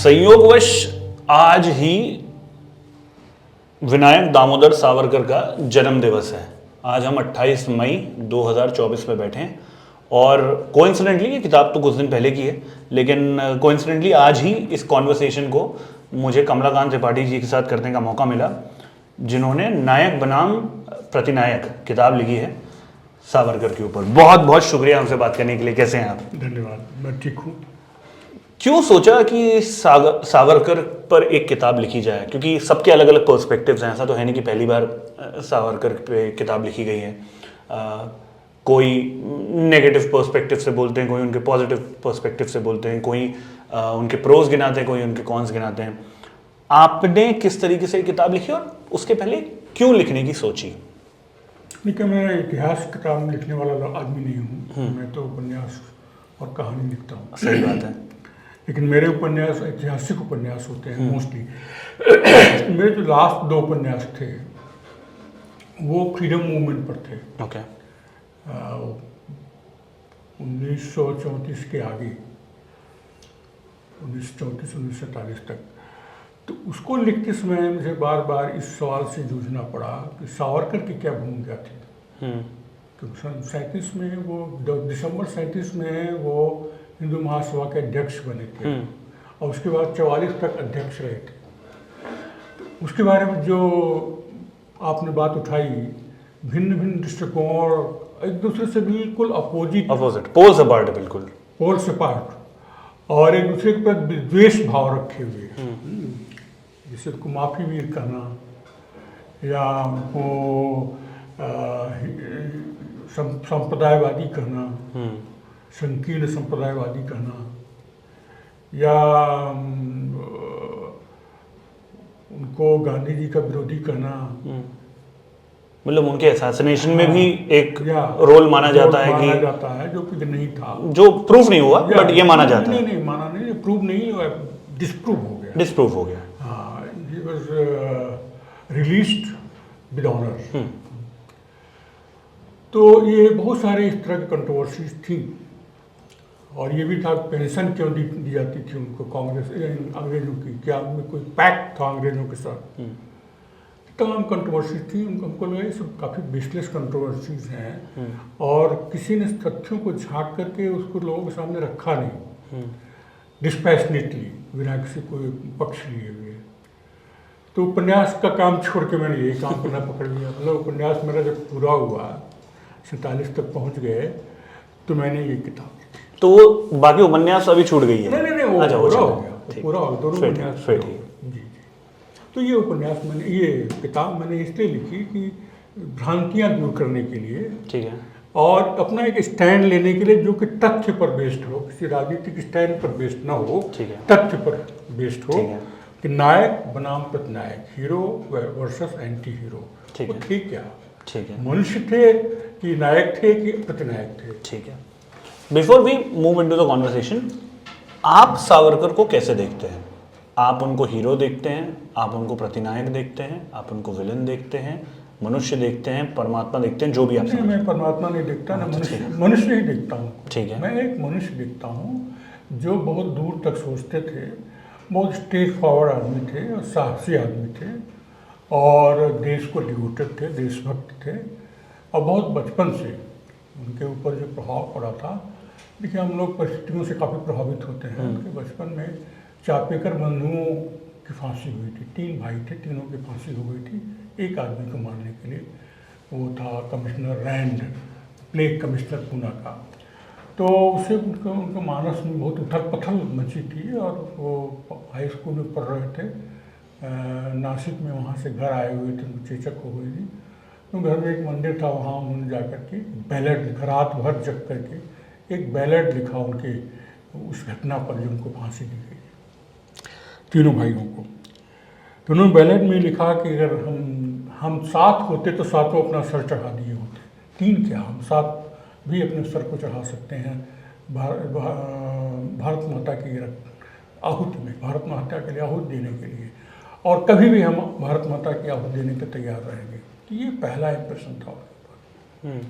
संयोगवश आज ही विनायक दामोदर सावरकर का जन्म दिवस है। आज हम 28 मई 2024 में बैठे हैं और कोइंसिडेंटली ये किताब तो कुछ दिन पहले की है, लेकिन कोइंसिडेंटली आज ही इस कॉन्वर्सेशन को मुझे कमलाकांत त्रिपाठी जी के साथ करने का मौका मिला, जिन्होंने नायक बनाम प्रतिनायक किताब लिखी है सावरकर के ऊपर। बहुत बहुत शुक्रिया हमसे बात करने के लिए। कैसे हैं आप? धन्यवाद, मैं ठीक हूँ। क्यों सोचा कि सावरकर पर एक किताब लिखी जाए? क्योंकि सबके अलग अलग पर्सपेक्टिव्स हैं, ऐसा तो है नहीं कि पहली बार सावरकर पे किताब लिखी गई है। कोई नेगेटिव पर्सपेक्टिव से बोलते हैं, कोई उनके पॉजिटिव पर्सपेक्टिव से बोलते हैं, कोई उनके प्रोज गिनाते हैं, कोई उनके कॉन्स गिनाते हैं। आपने किस तरीके से किताब लिखी और उसके पहले क्यों लिखने की सोची? देखिए, मैं इतिहास किताब लिखने वाला आदमी नहीं हूँ। मैं तो उपन्यास और कहानी लिखता हूँ। सही बात है। लेकिन मेरे उपन्यास ऐतिहासिक उपन्यास होते हैं मोस्टली। मेरे जो लास्ट 2 उपन्यास थे वो फ्रीडम मूवमेंट पर थे। ओके। 1934 के आगे, 1934-1947 तक। तो उसको लिखते समय मुझे बार बार इस सवाल से जूझना पड़ा कि सावरकर की क्या भूमिका थी। क्योंकि सन 37 में वो दिसंबर 37 में वो हिंदू महासभा के अध्यक्ष बने थे और उसके बाद 44 तक अध्यक्ष रहे थे। तो उसके बारे में जो आपने बात उठाई, भिन्न भिन्न दृष्टिकोण, एक दूसरे से बिल्कुल अपोजिट, पोल्स अपार्ट, बिल्कुल पोल्स अपार्ट, और एक दूसरे के प्रति द्वेष भाव रखे हुए। जैसे उनको माफी वीर कहना या उनको संप्रदायवादी कहना, संकीर्ण संप्रदायवादी कहना, या उनको गांधी जी का विरोधी कहना। मतलब उनके असैसिनेशन में भी एक रोल माना जाता है जो कुछ नहीं था, जो प्रूफ नहीं हुआ, बट ये माना जाता है। नहीं माना नहीं, प्रूफ नहीं हुआ, डिस्प्रूव हो गया। हाँ, he was released with honour. तो ये बहुत सारे इस तरह की कंट्रोवर्सीज थी। और ये भी था, पेंशन क्यों दी जाती थी उनको कांग्रेस अंग्रेजों की, क्या उनमें कोई पैक्ट था अंग्रेजों के साथ। तमाम कंट्रोवर्सीज थी। हमको लगा ये सब काफ़ी बेसलेस कंट्रोवर्सीज हैं और किसी ने तथ्यों को झाँक करके उसको लोगों के सामने रखा नहीं डिस्पैशनेटली, बिना किसी कोई पक्ष लिए हुए। तो उपन्यास का काम छोड़ के मैंने ये काम करना पकड़ लिया। मतलब उपन्यास मेरा जब पूरा हुआ, 47 तक पहुँच गए, तो मैंने ये किताब। तो बाकी उपन्यास अभी छूट गई है? नहीं, वो पूरा हो गया, पूरा हो गया, दोनों उपन्यास। जी। तो ये उपन्यास मैंने, ये किताब मैंने इसलिए लिखी कि भ्रांतियाँ दूर करने के लिए, ठीक है, और अपना एक स्टैंड लेने के लिए जो कि तथ्य पर बेस्ड हो, किसी राजनीतिक स्टैंड पर बेस्ड ना हो, तथ्य पर बेस्ड हो, कि नायक बनाम प्रतिनायक, हीरो वर्सेस एंटी हीरो। ठीक क्या, ठीक है, मनुष्य थे कि नायक थे कि प्रतिनायक थे। ठीक है। Before we move into the conversation, आप सावरकर को कैसे देखते हैं? आप उनको हीरो देखते हैं, आप उनको प्रतिनायक देखते हैं, आप उनको विलन देखते हैं, मनुष्य देखते हैं, परमात्मा देखते हैं, जो भी आप नहीं, मैं परमात्मा नहीं देखता ना, मनुष्य ही देखता हूँ। ठीक है। मैं एक मनुष्य देखता हूँ जो बहुत दूर तक सोचते थे, बहुत स्ट्रेट फॉरवर्ड आदमी थे और साहसी आदमी थे और देश को डिवोटेड थे, देशभक्त थे। और बहुत बचपन से उनके ऊपर जो प्रभाव पड़ा था, देखिए हम लोग परिस्थितियों से काफ़ी प्रभावित होते हैं। उनके बचपन में चापेकर बंधुओं की फांसी हुई थी। 3 भाई थे, तीनों की फांसी हो गई थी एक आदमी को मारने के लिए। वो था commissioner Rand, plague commissioner Poona का। तो उससे उनका मानस में बहुत उथल पुथल मची थी और वो हाई स्कूल में पढ़ रहे थे। नासिक में वहाँ से घर आए हुए थे, उनको चेचक हो गई थी। तो घर में एक मंदिर था, वहाँ उन्होंने जाकर के बैलेट लिखा, रात भर जग करके एक बैलेट लिखा उनके उस घटना पर जो उनको फांसी दी गई तीनों भाइयों को। तो उन्होंने बैलेट में लिखा कि अगर हम 7 होते तो सातों अपना सर चढ़ा दिए होते। 3 क्या, हम 7 भी अपने सर को चढ़ा सकते हैं भारत माता की आहुति में, भारत माता के लिए आहुति देने के लिए, और कभी भी हम भारत माता की आहुति देने के तैयार रहेंगे। तो ये पहला इंप्रेशन था उनके ऊपर।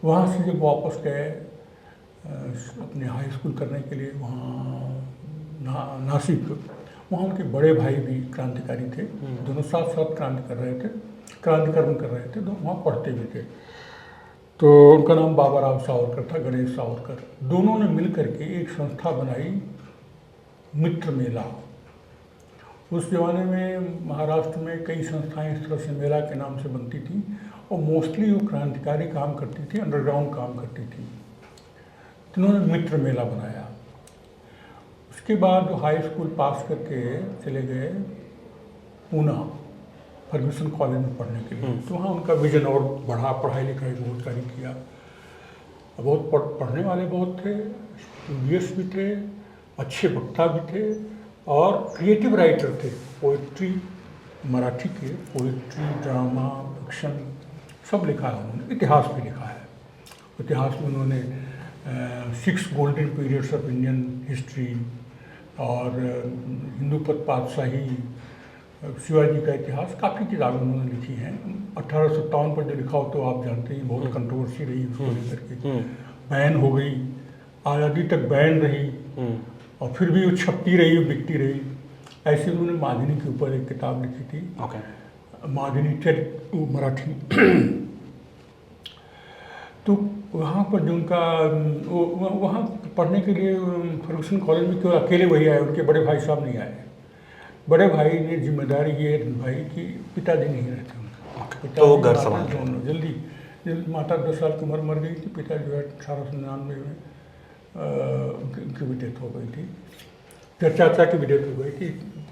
वहाँ से जब वापस गए अपने हाई स्कूल करने के लिए वहाँ नासिक, वहाँ उनके बड़े भाई भी क्रांतिकारी थे, दोनों साथ साथ क्रांतिकर्म कर रहे थे, दोनों वहाँ पढ़ते भी थे। तो उनका नाम बाबा राव सावरकर था, गणेश सावरकर। दोनों ने मिल करके एक संस्था बनाई, मित्र मेला। उस जमाने में महाराष्ट्र में कई संस्थाएं इस तरह से मेला के नाम से बनती थी और मोस्टली वो क्रांतिकारी काम करती थी, अंडरग्राउंड काम करती थी। तो उन्होंने मित्र मेला बनाया। उसके बाद वो हाई स्कूल पास करके चले गए पूना, फर्ग्यूसन कॉलेज में पढ़ने के लिए। तो वहाँ उनका विजन और बढ़ा, पढ़ाई लिखाई बहुत सारी किया। बहुत पढ़ने वाले बहुत थे, स्टूडियस भी थे, अच्छे वक्ता भी थे और क्रिएटिव राइटर थे। पोइट्री, मराठी के पोइट्री, ड्रामा, फिक्शन सब लिखा है उन्होंने। इतिहास भी लिखा है। इतिहास में उन्होंने 6 golden periods of Indian history और हिंदूपत पातशाही, शिवाजी का इतिहास, काफ़ी किताबें उन्होंने लिखी हैं। 1857 पर जो लिखा हो तो आप जानते हैं बहुत कंट्रोवर्सी रही उसको लेकर के, बैन हो गई, आज़ादी तक बैन रही और फिर भी वो छपती रही, बिकती रही। ऐसे उन्होंने माधुनी के ऊपर एक किताब लिखी थी, माधुनी चरित्र मराठी। तो वहाँ पर जो उनका वहाँ पढ़ने के लिए फर्ग्यूसन कॉलेज में क्यों अकेले वही आए, उनके बड़े भाई साहब नहीं आए। बड़े भाई ने जिम्मेदारी ये निभाई कि पिताजी नहीं रहते उनका, तो घर संभाल जल्दी माता 10 साल की उम्र मर गई थी। पिता जो है 1899 में उनकी भी डेथ हो गई थी। फिर चाचा की भी डेथ हो गई थी।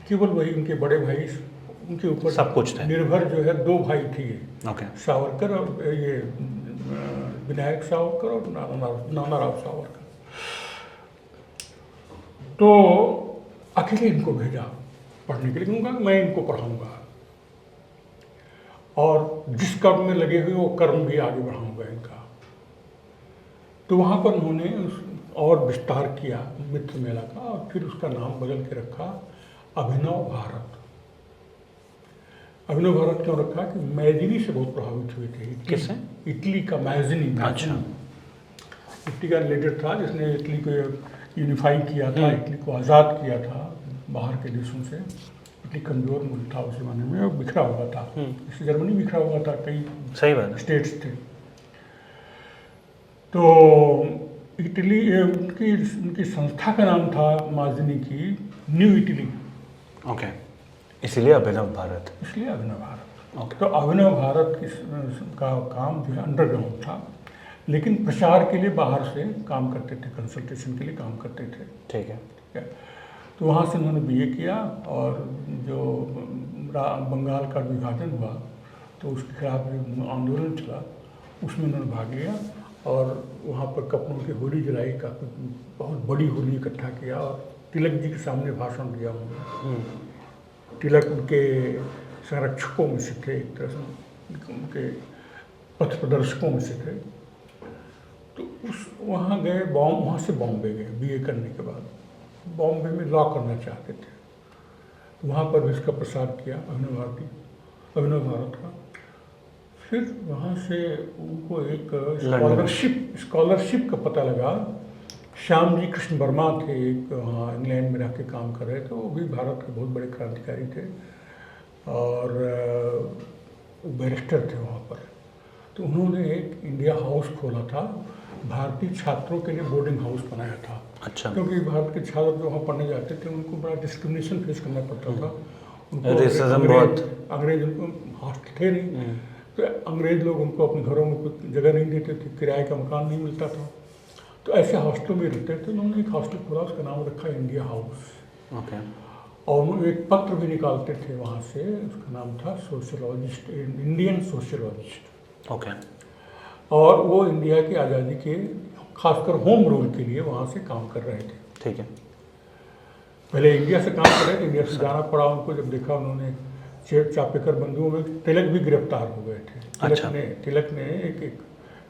केवल वही उनके बड़े भाई उनके ऊपर सब कुछ थे। निर्भर जो है 2 भाई थे ये, सावरकर और ये विनायक सावरकर और नाना राव सावरकर। तो अकेले इनको भेजा पढ़ने के लिए, उनका मैं इनको पढ़ाऊंगा और जिस कर्म में लगे हुए वो कर्म भी आगे बढ़ाऊंगा इनका। तो वहाँ पर उन्होंने और विस्तार किया मित्र मेला का और फिर उसका नाम बदल के रखा अभिनव भारत। अभिनव भारत क्यों रखा कि मैजिनी से बहुत प्रभावित हुए थे। किससे? इटली का मैजिनी। अच्छा। इटली का लीडर था जिसने इटली को यूनिफाई किया था, इटली को आज़ाद किया था बाहर के देशों से। इटली कमज़ोर मुल्क था उस ज़माने में और बिखरा हुआ था, जैसे जर्मनी बिखरा हुआ था, कई सही बात स्टेट्स थे। तो इटली उनकी संस्था का नाम था माजिनी की न्यू इटली। इसीलिए अभिनव भारत। इसलिए अभिनव भारत। तो अभिनव भारत का काम जो है अंडरग्राउंड था, लेकिन प्रचार के लिए बाहर से काम करते थे, कंसल्टेशन के लिए काम करते थे। ठीक है। तो वहाँ से उन्होंने BA किया और जो बंगाल का विभाजन हुआ तो उसके खिलाफ जो आंदोलन चला उसमें उन्होंने भाग लिया और वहाँ पर कपड़ों की होली जलाई, काफ़ी बहुत बड़ी होली इकट्ठा किया और तिलक जी के सामने भाषण दिया उन्होंने। तिलक उनके संरक्षकों में से थे, एक तरह से उनके पथ प्रदर्शकों में से थे। तो वहाँ गए, वहाँ से बॉम्बे गए BA करने के बाद। बॉम्बे में लॉ करना चाहते थे, वहाँ पर भी इसका प्रसार किया अभिनव भारत का। फिर वहाँ से उनको एक स्कॉलरशिप का पता लगा। श्याम जी कृष्ण वर्मा थे, एक वहाँ इंग्लैंड में रह के काम कर रहे थे, वो भी भारत के बहुत बड़े क्रांतिकारी थे और बैरिस्टर थे वहाँ पर। तो उन्होंने एक इंडिया हाउस खोला था, भारतीय छात्रों के लिए बोर्डिंग हाउस बनाया था। अच्छा। क्योंकि भारत के छात्र जो वहाँ पढ़ने जाते थे उनको बड़ा डिस्क्रिमिनेशन फेस करना पड़ता था। अंग्रेज उनको हॉस्टल थे नहीं, तो अंग्रेज लोग उनको अपने घरों में कुछ जगह नहीं देते थे, किराए का मकान नहीं मिलता था, तो ऐसे हॉस्टल में रहते थे। उन्होंने एक हॉस्टल खोला, उसका नाम रखा इंडिया हाउस। और वो एक पत्र भी निकालते थे वहाँ से, उसका नाम था सोशलॉजिस्ट, इंडियन सोशलॉजिस्ट। और वो इंडिया की आज़ादी के खासकर होम रूल के लिए वहाँ से काम कर रहे थे। ठीक है। पहले इंडिया से काम कर रहे थे, इंडिया से जाना पड़ा उनको। जब देखा उन्होंने चापेकर बंधुओं में तिलक भी गिरफ्तार हो गए थे। तिलक ने एक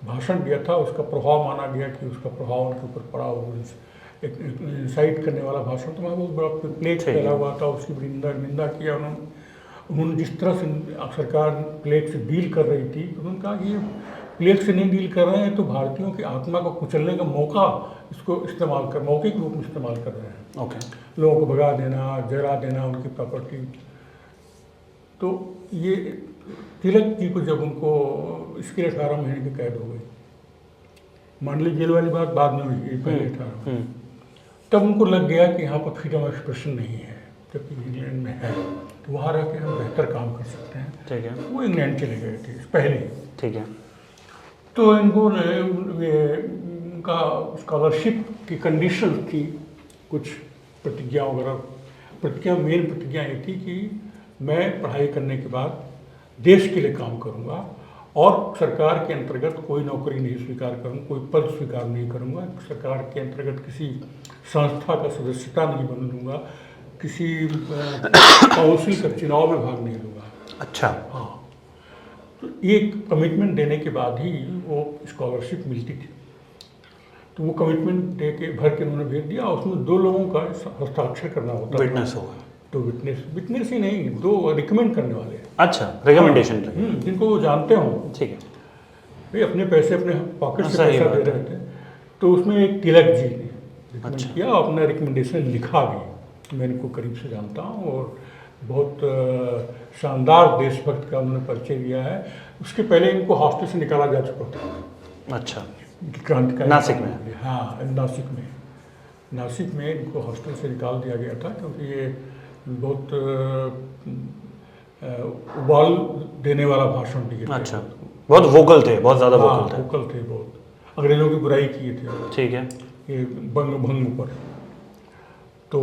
भाषण दिया था, उसका प्रभाव माना गया कि उसका प्रभाव उनके ऊपर पड़ा। वो एक इंसाइट करने वाला भाषण तो वहाँ बहुत बड़ा प्लेग फैला हुआ था, उसकी निंदा किया उन्होंने। जिस तरह से सरकार प्लेग से डील कर रही थी, उन्होंने कहा कि ये प्लेग से नहीं डील कर रहे हैं तो भारतीयों की आत्मा को कुचलने का मौका इसको इस्तेमाल कर मौके के रूप में इस्तेमाल कर रहे हैं। ओके, लोगों को भगा देना, जला देना उनकी प्रॉपर्टी। तो ये तिलक जी को जब उनको इसके लिए 18 महीने की कैद हो गई, मान ली जेल वाली बात बाद में हुई, पहले 18, तब उनको लग गया कि यहाँ पर फ्रीडम ऑफ एक्सप्रेशन नहीं है, जबकि इंग्लैंड में है, तो वहाँ रह के हम बेहतर काम कर सकते हैं। ठीक है, वो इंग्लैंड चले गए थे पहले। ठीक है, तो इनको उनका स्कॉलरशिप की कंडीशन थी कुछ प्रतिज्ञा वगैरह। मेन प्रतिज्ञा ये थी कि मैं पढ़ाई करने के बाद देश के लिए काम करूंगा और सरकार के अंतर्गत कोई नौकरी नहीं स्वीकार करूंगा, कोई पद स्वीकार नहीं करूंगा, सरकार के अंतर्गत किसी संस्था का सदस्यता नहीं बनूंगा, किसी काउंसिल का चुनाव में भाग नहीं लूँगा। अच्छा, हाँ, तो ये कमिटमेंट देने के बाद ही वो स्कॉलरशिप मिलती थी। तो वो कमिटमेंट दे के भर के उन्होंने भेज दिया। उसमें 2 लोगों का हस्ताक्षर करना होता था। विटनेस होगा, तो विटनेस ही नहीं, 2 रिकमेंड करने वाले। अच्छा, रिकमेंडेशन, जिनको वो जानते हों, ठीक है, भाई अपने पैसे अपने पॉकेट से सही पैसा बात दे है। रहे थे। तो उसमें एक तिलक जी ने रिकमेंड अच्छा। किया, अपना रिकमेंडेशन लिखा भी। मैं इनको करीब से जानता हूँ और बहुत शानदार देशभक्त का उन्होंने परिचय दिया है। उसके पहले इनको हॉस्टल से निकाला जा चुका था। अच्छा, क्रांतिकारी नासिक में? हाँ, नासिक में इनको हॉस्टल से निकाल दिया गया था, क्योंकि ये बहुत उबाल देने वाला भाषण दिए थे। अच्छा, बहुत वोकल थे, बहुत ज़्यादा हाँ, वोकल थे। वोकल थे, बहुत अंग्रेजों की बुराई किए थे ठीक है, ये भंग पर। तो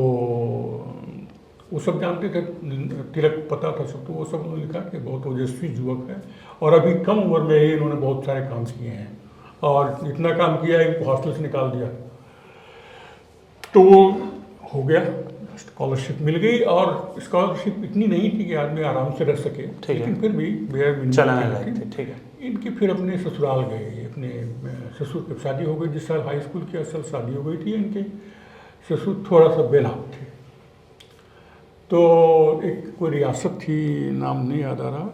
वो सब जानते थे, तिलक पता था सब। तो वो सब उन्होंने लिखा कि बहुत ओजस्वी युवक है और अभी कम उम्र में ही इन्होंने बहुत सारे काम किए हैं और इतना काम किया है, इनको हॉस्टल से निकाल दिया। तो हो गया, स्कॉलरशिप मिल गई। और स्कॉलरशिप इतनी नहीं थी कि आदमी आराम से रह सके, लेकिन फिर भी बेयर मिनिमम चलाने लायक थे। ठीक है, इनकी फिर अपने ससुराल गए। अपने ससुर की शादी हो गई, जिस साल हाई स्कूल की असल शादी हो गई थी। इनके ससुर थोड़ा सा बेलाप थे। तो एक कोई रियासत थी, नाम नहीं याद आ रहा,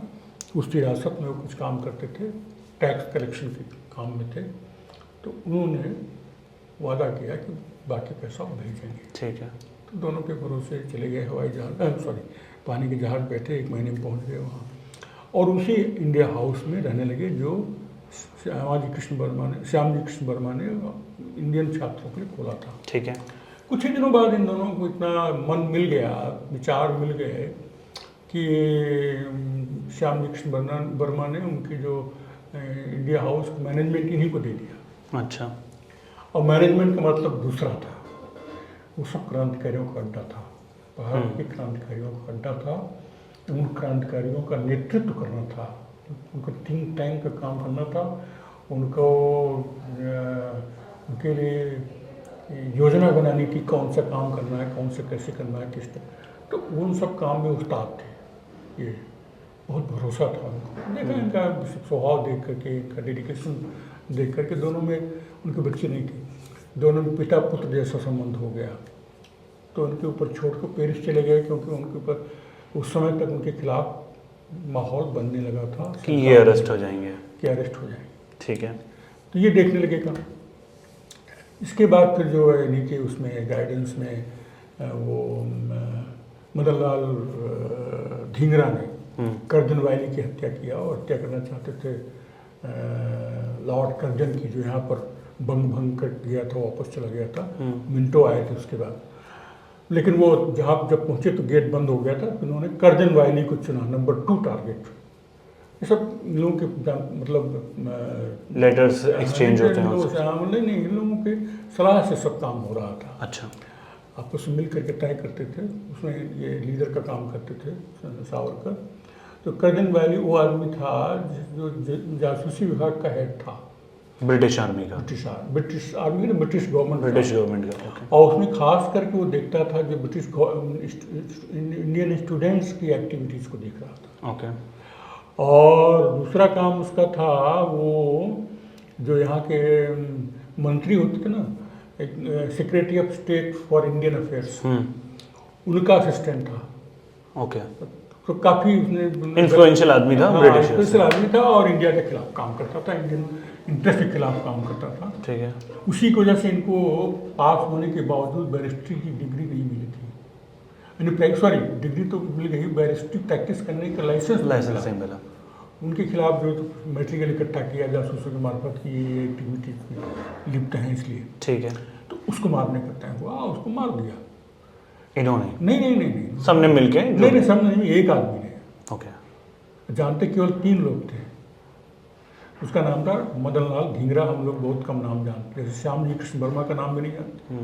उस रियासत में वो कुछ काम करते थे, टैक्स कलेक्शन के काम में थे। तो उन्होंने वादा किया कि बाकी पैसा वो भेजेंगे। ठीक है, तो दोनों के भरोसे चले गए हवाई जहाज, पानी के जहाज बैठे, 1 महीने में पहुंच गए वहाँ। और उसी इंडिया हाउस में रहने लगे जो श्यामजी कृष्ण वर्मा ने इंडियन छात्रों के लिए खोला था। ठीक है, कुछ ही दिनों बाद इन दोनों को इतना मन मिल गया, विचार मिल गए कि श्यामजी कृष्ण वर्मा ने उनकी जो इंडिया हाउस मैनेजमेंट इन्हीं को दे दिया। अच्छा, और मैनेजमेंट का मतलब दूसरा था, वो सब क्रांतिकारियों का अड्डा था, भारत के क्रांतिकारियों का अड्डा था। उन क्रांतिकारियों का नेतृत्व करना था, उनको थिंक टैंक का काम करना था, उनको उनके लिए योजना बनानी थी, कौन सा काम करना है, कौन सा कैसे करना है, किस तरह। तो उन सब काम में उस्ताद थे। ये बहुत भरोसा था उनको। देखा इनका स्वभाव देख करके, इनका डेडिकेशन देख करके। दोनों में उनके बच्चे नहीं थे, दोनों में पिता पुत्र जैसा संबंध हो गया। तो उनके ऊपर छोड़ कर पेरिस चले गए, क्योंकि उनके ऊपर उस समय तक उनके खिलाफ माहौल बनने लगा था कि ये अरेस्ट हो जाएंगे, ठीक है। तो ये देखने लगे काम। इसके बाद फिर जो है नीचे उसमें गाइडेंस में वो मदन लाल धिंगरा ने कर्जन वैली की हत्या किया और हत्या करना चाहते थे लॉर्ड कर्जन की, जो यहाँ पर भंग कर गया था, वापस चला गया था। मिंटो आए थे उसके बाद, लेकिन वो जहाँ जब पहुँचे तो गेट बंद हो गया था। तो उन्होंने कर्जन वैली को चुना, नंबर 2 टारगेट। ये सब इन लोगों के मतलब लेटर्स एक्सचेंज होते हैं उनसे। नहीं, इन लोगों के सलाह से सब काम हो रहा था। अच्छा, आपस में मिल करके तय करते थे। उसमें ये लीडर का काम करते थे सावरकर। तो कर्जन वैली वो आदमी था जो जासूसी विभाग का हेड था, ब्रिटिश आर्मी का। ब्रिटिश आर्मी ने ब्रिटिश गवर्नमेंट का। और उसमें खास करके वो देखता था जो ब्रिटिश इंडियन स्टूडेंट्स की एक्टिविटीज़ को देख रहा था। ओके। और दूसरा काम उसका था, वो जो यहाँ के मंत्री होते थे ना, एक secretary of state for Indian affairs, उनका असिस्टेंट था। ओके। तो काफ़ी उसने इन्फ्लुएंशियल आदमी था, ब्रिटिश इन्फ्लुएंशियल आदमी था और इंडिया के खिलाफ काम करता था, इंडियन इंटरेस्ट के खिलाफ काम करता था। ठीक है। उसी की वजह से इनको पास होने के बावजूद बैरिस्ट्री की डिग्री नहीं मिली थी, सॉरी डिग्री तो मिल गई, बैरिस्ट्री प्रैक्टिस करने का लाइसेंस नहीं मिला। उनके खिलाफ जो तो मटेरियल इकट्ठा किया जासूसों के मार्फत की ये एक्टिविटीज में लिप्त हैं इसलिए, ठीक है। तो उसको मारने का तय हुआ, उसको मार दिया। इन्होंने? नहीं सबने मिलके? नहीं सब नहीं, एक आदमी ने। ओके। जानते केवल 3 लोग थे। उसका नाम था मदन लाल धिंगरा। हम लोग बहुत कम नाम जानते हैं, जैसे श्याम जी कृष्ण वर्मा का नाम भी नहीं जानते,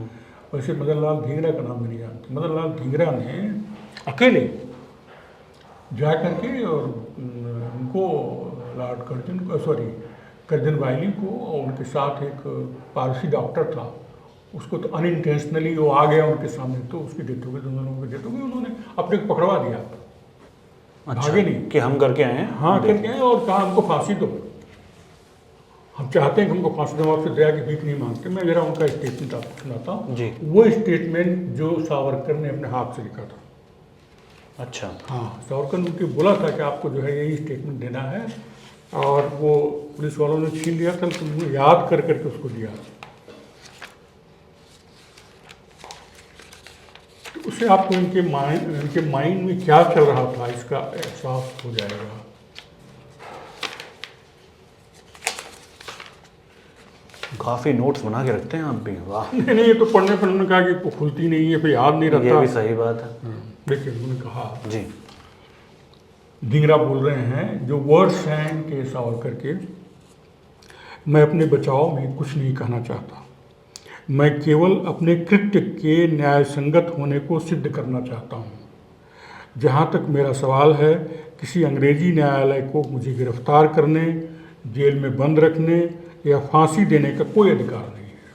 वैसे मदन लाल धिंगरा का नाम भी नहीं जानते। मदन लाल धिंगरा ने अकेले जा करके और उनको लॉर्ड कर्जन वायली को और उनके साथ एक पारसी डॉक्टर था, उसको तो अनइंटेंशनली वो आ गया उनके सामने, तो उसकी डेथ हो गई, दोनों लोगों की डेथ हो गई। उन्होंने अपने को पकड़वा दिया। अच्छा, भागे नहीं कि हम करके आए हैं। हाँ करके आए और कहा हमको फांसी दो, हम चाहते हैं कि हमको फांसी दो, आपसे दया की भीख नहीं मांगते। मैं जरा उनका स्टेटमेंट आपको सुनाता हूँ जी। वो स्टेटमेंट जो सावरकर ने अपने हाथ से लिखा था। अच्छा। हाँ, सावरकर ने उनके बोला था कि आपको जो है यही स्टेटमेंट देना है, और वो पुलिस वालों ने छीन लिया था, तो उन्होंने याद कर करके उसको दिया। तो उससे आपको इनके माइंड में क्या चल रहा था इसका एहसास हो जाएगा। काफी नोट्स बना के रखते हैं आप भी, वाह। नहीं ये तो पढ़ने पर उन्होंने कहा कि खुलती नहीं है, फिर याद नहीं रहता। ये भी सही बात है। देखिए उन्होंने कहा जी। धिंगरा बोल रहे हैं, जो वर्ड्स हैं इनके सावरकर के, मैं अपने बचाव में कुछ नहीं कहना चाहता, मैं केवल अपने कृत्य के न्याय संगत होने को सिद्ध करना चाहता हूँ। जहाँ तक मेरा सवाल है, किसी अंग्रेजी न्यायालय को मुझे गिरफ्तार करने, जेल में बंद रखने या फांसी देने का कोई अधिकार नहीं है।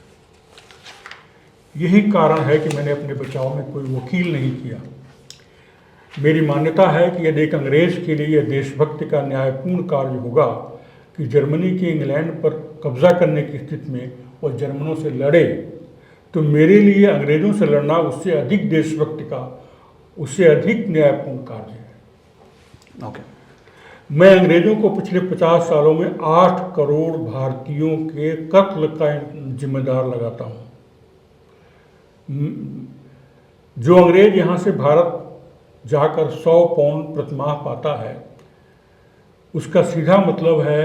यही कारण है कि मैंने अपने बचाव में कोई वकील नहीं किया। मेरी मान्यता है कि यदि एक अंग्रेज के लिए यह देशभक्ति का न्यायपूर्ण कार्य होगा कि जर्मनी के इंग्लैंड पर कब्जा करने की स्थिति में वह जर्मनों से लड़े, तो मेरे लिए अंग्रेजों से लड़ना उससे अधिक देशभक्ति का, उससे अधिक न्यायपूर्ण कार्य है। ओके। मैं अंग्रेजों को पिछले 50 सालों में 8 करोड़ भारतीयों के कत्ल का जिम्मेदार लगाता हूँ। जो अंग्रेज यहाँ से भारत जाकर 100 पाउंड प्रतिमाह पाता है, उसका सीधा मतलब है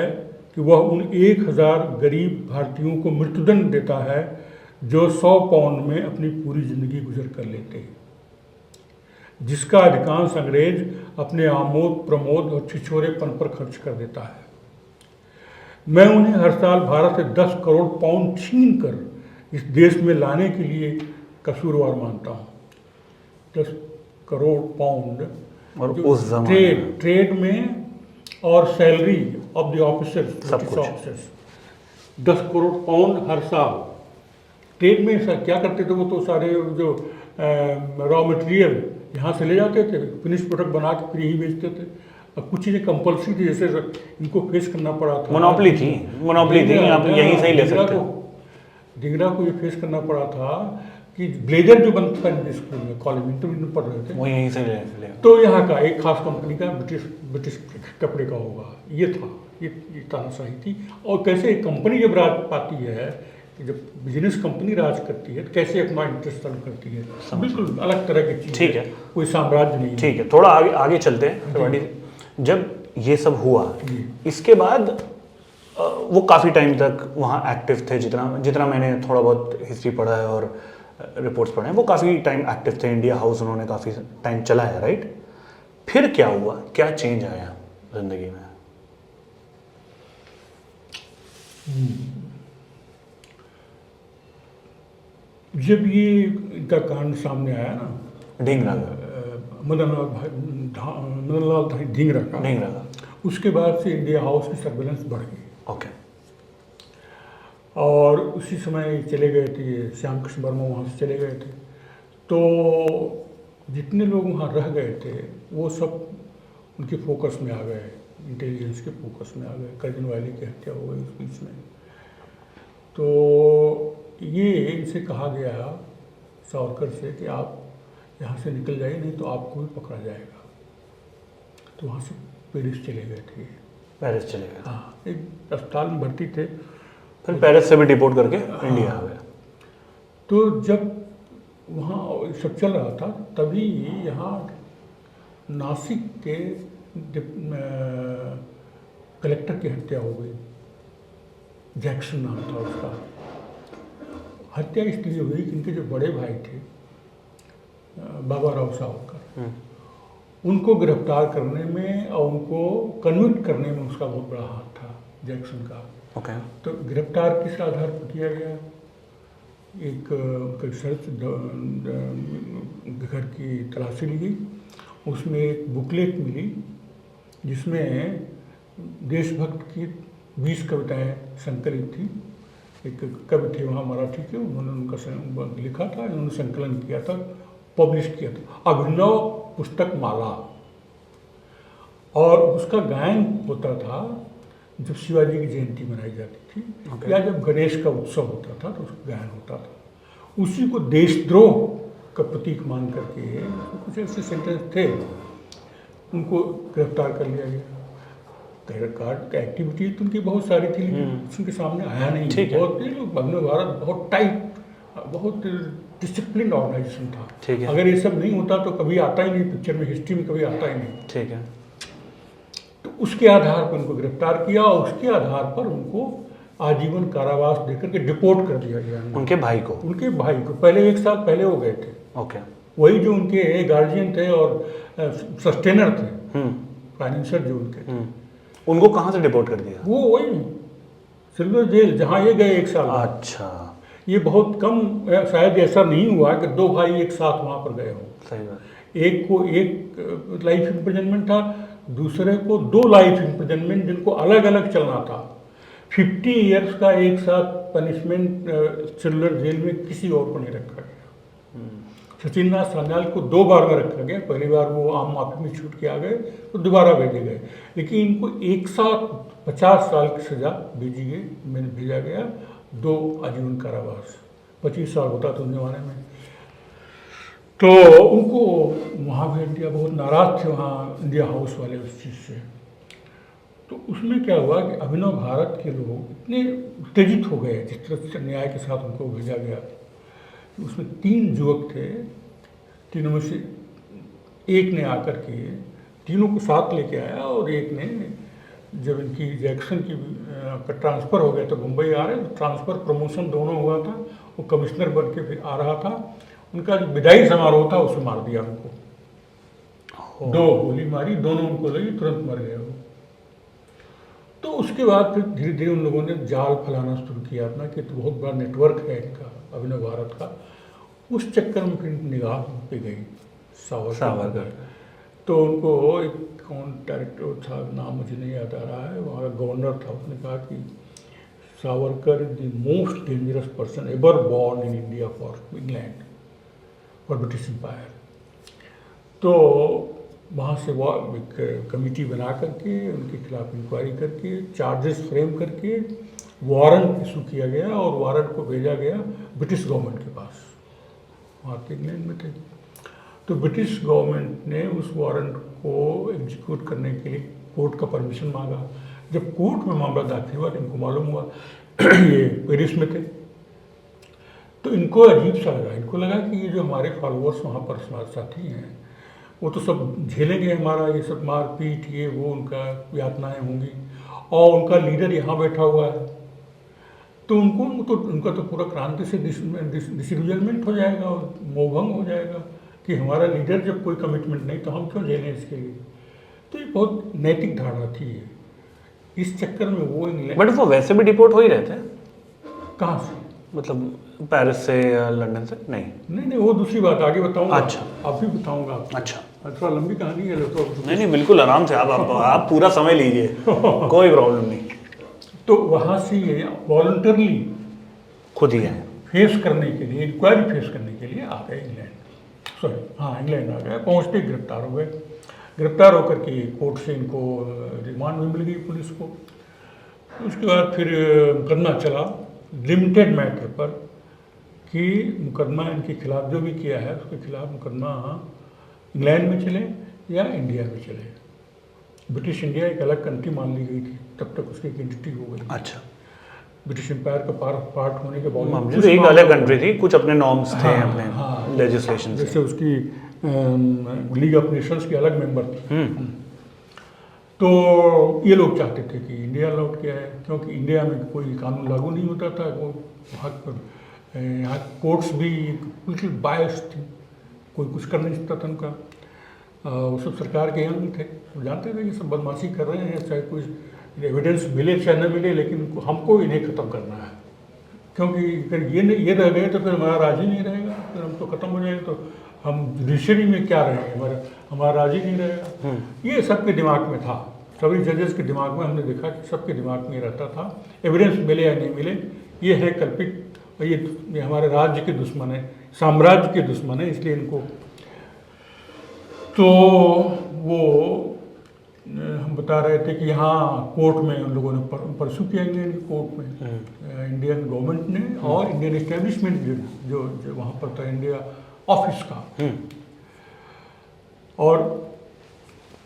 कि वह उन 1000 गरीब भारतीयों को मृत्युदंड देता है जो 100 पाउंड में अपनी पूरी जिंदगी गुजर कर लेते हैं, जिसका अधिकांश अंग्रेज अपने आमोद प्रमोद और छिछोरेपन पर खर्च कर देता है। मैं उन्हें हर साल भारत से 10 करोड़ पाउंड छीन कर इस देश में लाने के लिए कसूरवार मानता हूँ। 10 करोड़ पाउंड और उस ज़माने ट्रेड में और सैलरी ऑफ द ऑफिसर्स, सब कुछ 10 करोड़ पाउंड हर साल। ट्रेड में सर क्या करते थे, वो तो सारे जो रॉ मटेरियल यहाँ से ले जाते थे, फिनिश प्रोडक्ट बना के फिर यही बेचते थे। अब कुछ चीज़ें कंपल्सरी थी, जैसे इनको फेस करना पड़ा था, मोनोपोली थी आप यहीं से ही ले सकते हो। धिंगरा को ये फेस करना पड़ा था कि ब्लेजर जो बनता था इनके स्कूल में, कॉलेज में, तो इन पढ़ रहे थे, वो यहीं से ले। तो यहाँ का एक खास कंपनी का ब्रिटिश कपड़े का होगा, ये था, ये तानाशाही थी। और कैसे एक कंपनी जब राज पाती है, जब बिजनेस कंपनी राज करती है, तो कैसे अपना इंटरेस्ट सर्व करती है, बिल्कुल अलग तरह की चीज़। ठीक है, कोई साम्राज्य नहीं। ठीक है, थोड़ा आगे चलते हैं। जब ये सब हुआ, इसके बाद वो काफ़ी टाइम तक वहाँ एक्टिव थे, जितना मैंने थोड़ा बहुत हिस्ट्री पढ़ा है और रिपोर्ट्स पढ़े हैं, वो काफ़ी टाइम एक्टिव थे। इंडिया हाउस उन्होंने काफ़ी टाइम चलाया, राइट? फिर क्या हुआ, क्या चेंज आया जिंदगी में? जब ये इनका कांड सामने आया ना, ढींगरा मदन लाल धिंगरा का, उसके बाद से इंडिया हाउस की सर्वेलेंस बढ़ गई। ओके। और उसी समय चले गए थे श्याम कृष्ण वर्मा, वहाँ से चले गए थे, तो जितने लोग वहाँ रह गए थे वो सब उनके फोकस में आ गए, इंटेलिजेंस के फोकस में आ गए। कर्जन वायली की हत्या हो गई उस बीच में। तो ये इनसे कहा गया सावरकर से कि आप यहाँ से निकल जाइए, नहीं तो आपको भी पकड़ा जाएगा। तो वहाँ से पेरिस चले गए थे। पेरिस चले गए। हाँ, एक अस्पताल में भर्ती थे। फिर पेरिस से भी डिपोर्ट करके इंडिया आ गए। तो जब वहाँ सब चल रहा था तभी यहाँ नासिक के कलेक्टर की हत्या हो गई। जैक्सन नाम था उसका। हत्या इसलिए हुई कि इनके जो बड़े भाई थे बाबा राव सावरकर, उनको गिरफ्तार करने में और उनको कन्विक्ट करने में उसका बहुत बड़ा हाथ था, जैक्सन का। ओके। तो गिरफ्तार किस आधार पर किया गया? एक उनके सर्च घर की तलाशी ली गई, उसमें एक बुकलेट मिली जिसमें देशभक्त की 20 कविताएं संकलित थी। एक कवि थे वहाँ मराठी के, उन्होंने उनका लिखा था, उन्होंने संकलन किया था, पब्लिश किया था, अभिनव पुस्तक माला। और उसका गायन होता था जब शिवाजी की जयंती मनाई जाती थी या जब गणेश का उत्सव होता था तो उसका गायन होता था। उसी को देशद्रोह का प्रतीक मान करके कुछ ऐसे सेंटेंस थे, उनको गिरफ्तार कर लिया गया। कार्ड का एक्टिविटी तो उनकी बहुत सारी थी लेकिन उनके सामने आया नहीं। बहुत लोग भारत बहुत टाइट, बहुत डिसिप्लिन ऑर्गेनाइजेशन था। अगर ये सब नहीं होता तो कभी आता ही नहीं, पिक्चर में हिस्ट्री में कभी आता ही नहीं। ठीक है। तो उसके आधार पर उनको गिरफ्तार किया और उसके आधार पर उनको आजीवन कारावास देकर के डिपोर्ट कर दिया गया। उनके भाई को पहले 1 साल पहले हो गए थे। ओके। वही जो उनके गार्जियन थे और सस्टेनर थे, फाइनेंसर जो उनके थे, उनको कहाँ से डिपोर्ट कर दिया? वो वही सिल्वर जेल जहाँ ये गए 1 साल। अच्छा। ये बहुत कम, शायद ऐसा नहीं हुआ कि 2 भाई एक साथ वहाँ पर गए हों। सही बात। एक को 1 लाइफ इम्प्रिजनमेंट था, दूसरे को 2 लाइफ इम्प्रिजनमेंट, जिनको अलग अलग चलना था। 50 ईयर्स का एक साथ पनिशमेंट सिल्वर जेल में किसी और को नहीं रखा गया। सचिन नाथ सान्याल को 2 बार में रखा गया। पहली बार वो आम माफी में छूट के आ गए तो दोबारा भेजे गए, लेकिन इनको एक साथ 50 साल की सजा भेजा गया, 2 आजीवन कारावास, 25 साल होता था उस जमाने में। तो उनको वहाँ भेज दिया। बहुत नाराज थे वहाँ इंडिया हाउस वाले उस चीज़ से। तो उसमें क्या हुआ कि अभिनव भारत के लोग इतने उत्तेजित हो गए जिस तरह से न्याय के साथ उनको भेजा गया। उसमें 3 युवक थे, तीनों में से एक ने आकर के तीनों को साथ लेके आया और एक ने, जब इनकी जैक्सन की ट्रांसफ़र हो गया तो मुंबई आ रहे, तो ट्रांसफ़र प्रमोशन दोनों हुआ था, वो कमिश्नर बन के फिर आ रहा था। उनका जो विदाई समारोह था उसमें मार दिया उनको। 2 गोली मारी, दोनों उनको लगी, तुरंत मर गए वो। तो उसके बाद फिर धीरे धीरे उन लोगों ने जाल फैलाना शुरू किया अपना कि तो बहुत बड़ा नेटवर्क है इनका, अभिनव भारत का। उस चक्कर में फिर निगाह पे गई सावरकर। तो उनको एक कौन डायरेक्टर था, नाम मुझे नहीं याद आ रहा है, वहाँ का गवर्नर था, उसने कहा कि Savarkar is the most dangerous person ever born in India for England, for British empire. तो वहाँ से वो एक कमेटी बना करके उनके खिलाफ इंक्वायरी करके चार्जेस फ्रेम करके वारंट इशू किया गया और वारंट को भेजा गया ब्रिटिश गवर्नमेंट के पास। वहाँ के इंग्लैंड में थे, तो ब्रिटिश गवर्नमेंट ने उस वारंट को एग्जीक्यूट करने के लिए कोर्ट का परमिशन मांगा। जब कोर्ट में मामला दाखिल हुआ तो इनको मालूम हुआ ये पेरिस में थे। तो इनको अजीब सा लगा, इनको लगा कि ये जो हमारे फॉलोअर्स वहाँ पर साथी हैं वो तो सब झेलेंगे हमारा ये सब मार पीट, ये वो उनका यातनाएँ होंगी, और उनका लीडर यहाँ बैठा हुआ है। तो उनका तो पूरा क्रांति से डिसरिजलमेंट हो जाएगा, मोहभंग हो जाएगा कि हमारा लीडर जब कोई कमिटमेंट नहीं तो हम क्यों झेलें इसके लिए। तो ये बहुत नैतिक धारणा थी ये। इस चक्कर में वो इंग्लैंड, बट वो वैसे भी डिपोर्ट हो ही रहे थे। कहाँ से? मतलब पेरिस से या लंदन से? नहीं, वो दूसरी बात, आगे बताऊंगा। अच्छा, अभी बताऊंगा। अच्छा, थोड़ा लंबी कहानी है तो नहीं बिल्कुल आराम से आप पूरा समय लीजिए, कोई प्रॉब्लम नहीं। तो वहाँ से ये वॉलंटरली खुद ही है फेस करने के लिए, इंक्वायरी फेस करने के लिए आ गए इंग्लैंड। इंग्लैंड आ गए, पहुँचते गिरफ्तार हो गए। गिरफ्तार होकर के कोर्ट से इनको रिमांड भी मिल गई पुलिस को। उसके बाद फिर मुकदमा चला लिमिटेड मैटर पर कि मुकदमा इनके खिलाफ जो भी किया है उसके खिलाफ मुकदमा इंग्लैंड में चले या इंडिया में चले। ब्रिटिश इंडिया एक अलग कंट्री मान ली गई थी, तब तक उसकी एक एंटिटी हो गई। अच्छा, ब्रिटिश एम्पायर का पार्ट होने के बावजूद मामले तो एक अलग कंट्री थी, कुछ अपने नॉर्म्स थे, हाँ, अपने हाँ। लेजिस्लेशन से। जैसे उसकी लीग ऑफ नेशंस की अलग मेंबर थी। तो ये लोग चाहते थे कि इंडिया लौट के आए, क्योंकि इंडिया में कोई कानून लागू नहीं होता था। वो यहाँ कोर्ट्स भी बिल्कुल बायस थी, कोई कुछ कर नहीं सकता था उनका। वो सब सरकार के अंग थे, वो जानते थे कि सब बदमाशी कर रहे हैं, चाहे कोई एविडेंस मिले चाहे न मिले, लेकिन हमको इन्हें ख़त्म करना है। क्योंकि अगर ये रह गए तो फिर हमारा राज ही नहीं रहेगा, फिर हम तो ख़त्म हो जाएंगे, तो हम जुडिशरी में क्या रहेंगे, हमारा राज ही नहीं रहेगा। ये सबके दिमाग में था, सभी जजेस के दिमाग में। हमने देखा कि सबके दिमाग में रहता था, एविडेंस मिले या नहीं मिले, ये है कल्पित, और ये हमारे राज्य के दुश्मन है, साम्राज्य के दुश्मन है, इसलिए इनको। तो वो हम बता रहे थे कि यहाँ कोर्ट में उन लोगों ने परसू किया, इंडियन कोर्ट में इंडियन गवर्नमेंट ने और इंडियन एस्टेब्लिशमेंट जो वहाँ पर था, इंडिया ऑफिस का, और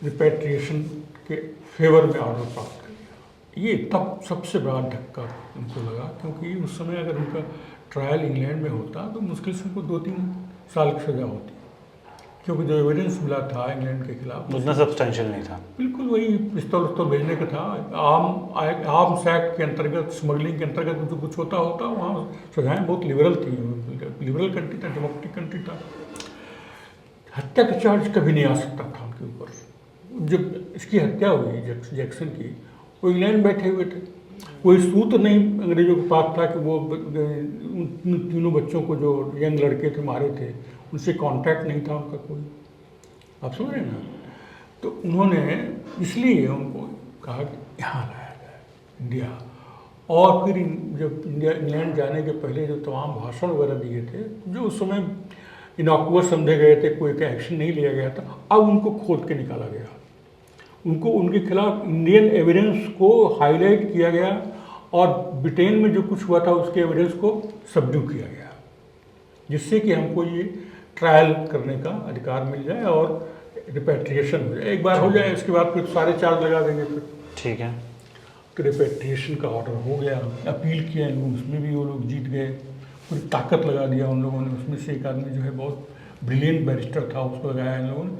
रिपेट्रिएशन के फेवर में ऑर्डर प्राप्त कर लिया। ये तब सबसे बड़ा धक्का उनको लगा, क्योंकि उस समय अगर उनका ट्रायल इंग्लैंड में होता तो मुश्किल से उनको 2-3 साल की सज़ा होती, क्योंकि जो एविडेंस मिला था इंग्लैंड के खिलाफ उतना सब्सटेंशियल नहीं था। बिल्कुल वही पिस्तौल उस्तौल भेजने का था। आर्म्स एक्ट के अंतर्गत, स्मगलिंग के अंतर्गत जो कुछ होता वहाँ सजाएं बहुत लिबरल थी, लिबरल कंट्री था, डेमोक्रेटिक कंट्री था। हत्या का चार्ज कभी नहीं आ सकता था उनके ऊपर। जब इसकी हत्या हुई जैक्सन की, वो इंग्लैंड बैठे हुए थे, कोई सूत्र नहीं अंग्रेजों के पास था कि वो उन तीनों बच्चों को जो यंग लड़के थे मारे थे, उनसे कांटेक्ट नहीं था उनका कोई। आप समझ रहे हैं ना? तो उन्होंने इसलिए उनको कहा कि यहाँ लाया जाए इंडिया। और फिर जब इंग्लैंड जाने के पहले जो तमाम भाषण वगैरह दिए थे, जो उस समय इनॉक्युअस समझे गए थे, कोई का एक्शन नहीं लिया गया था, अब उनको खोद के निकाला गया। उनको उनके खिलाफ इंडियन एविडेंस को हाईलाइट किया गया, और ब्रिटेन में जो कुछ हुआ था उसके एविडेंस को सबड्यू किया गया, जिससे कि हमको ये ट्रायल करने का अधिकार मिल जाए और रिपेट्रिएशन हो जाए। एक बार हो जाए, इसके बाद फिर सारे चार्ज लगा देंगे फिर। ठीक है। तो रिपेट्रिएशन का ऑर्डर हो गया, अपील किया इन लोग, उसमें भी वो लोग जीत गए, पूरी ताकत लगा दिया उन लोगों ने। उसमें से एक आदमी जो है बहुत ब्रिलियंट बैरिस्टर था, उसको लगाया इन लोगों ने,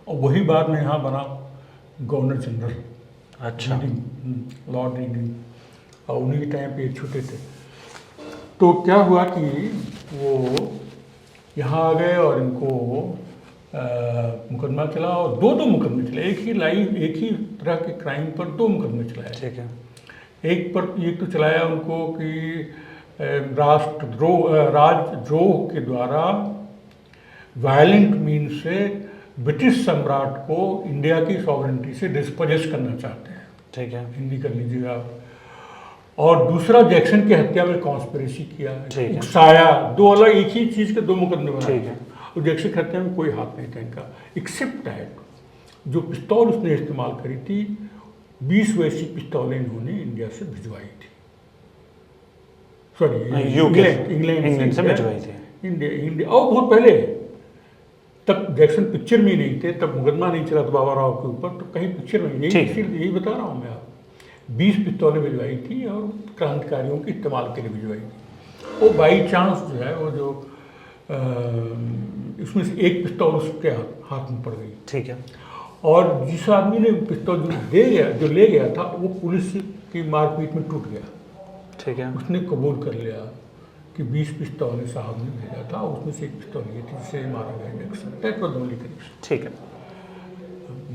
और वही बाद में यहाँ बना गवर्नर जनरल। अच्छा, लॉर्ड रीडिंग, और उन्हीं के टाइम पे छूटे थे। तो क्या हुआ कि वो यहाँ आ गए और इनको मुकदमा चला, और दो मुकदमे चले, एक ही तरह के क्राइम पर 2 मुकदमे चलाए। ठीक है। एक पर ये तो चलाया उनको कि राजद्रोह के द्वारा वायलेंट मीन से ब्रिटिश सम्राट को इंडिया की सॉवरेंटी से डिस्पोजेस करना चाहते हैं। ठीक है। हिंदी कर लीजिएगा आप। और दूसरा जैक्सन की हत्या में कॉन्स्पिरेसी किया, उकसाया। 2 अलग एक ही चीज़ के 2 मुकदमे बनाए। ठीक है। और जैक्सन की हत्या में कोई हाथ नहीं था इनका, एक्सेप्ट दैट जो पिस्तौल उसने इस्तेमाल करी थी, 20 वैसी पिस्तौलें इन्होंने इंडिया से भिजवाई थी। सॉरी, इंग्लैंड से भिजवाई थी। इंडिया और बहुत पहले तब जैक्सन पिक्चर में नहीं थे, तब मुकदमा नहीं चला था बाबा राव के ऊपर, तो कहीं पिक्चर में नहीं, यही बता रहा हूँ मैं आपको। 20 पिस्तौलें भिजवाई थी और क्रांतिकारियों के इस्तेमाल के लिए भिजवाई थी। वो बाई चांस जो है वो जो उसमें से एक पिस्तौल उसके हाथ में पड़ गई। ठीक है। और जिस आदमी ने पिस्तौल जो ले गया था, वो पुलिस की मारपीट में टूट गया। ठीक है। उसने कबूल कर लिया कि 20 पिस्तौलें साहब ने भेजा था, उसमें से एक पिस्तौल ये थी जिससे मारा गया Jackson. That was the only connection. ठीक है।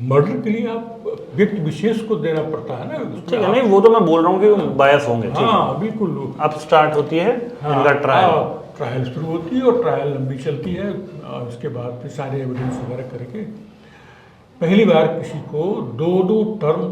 मर्डर के लिए आप व्यक्ति विशेष को देना पड़ता है ना। ठीक है, नहीं वो तो मैं बोल रहा हूँ कि बायस होंगे। हाँ बिल्कुल। अब स्टार्ट होती है इनका ट्रायल शुरू होती है, और ट्रायल लंबी चलती है, और उसके बाद फिर सारे एविडेंस वगैरह करके पहली बार किसी को 2 टर्म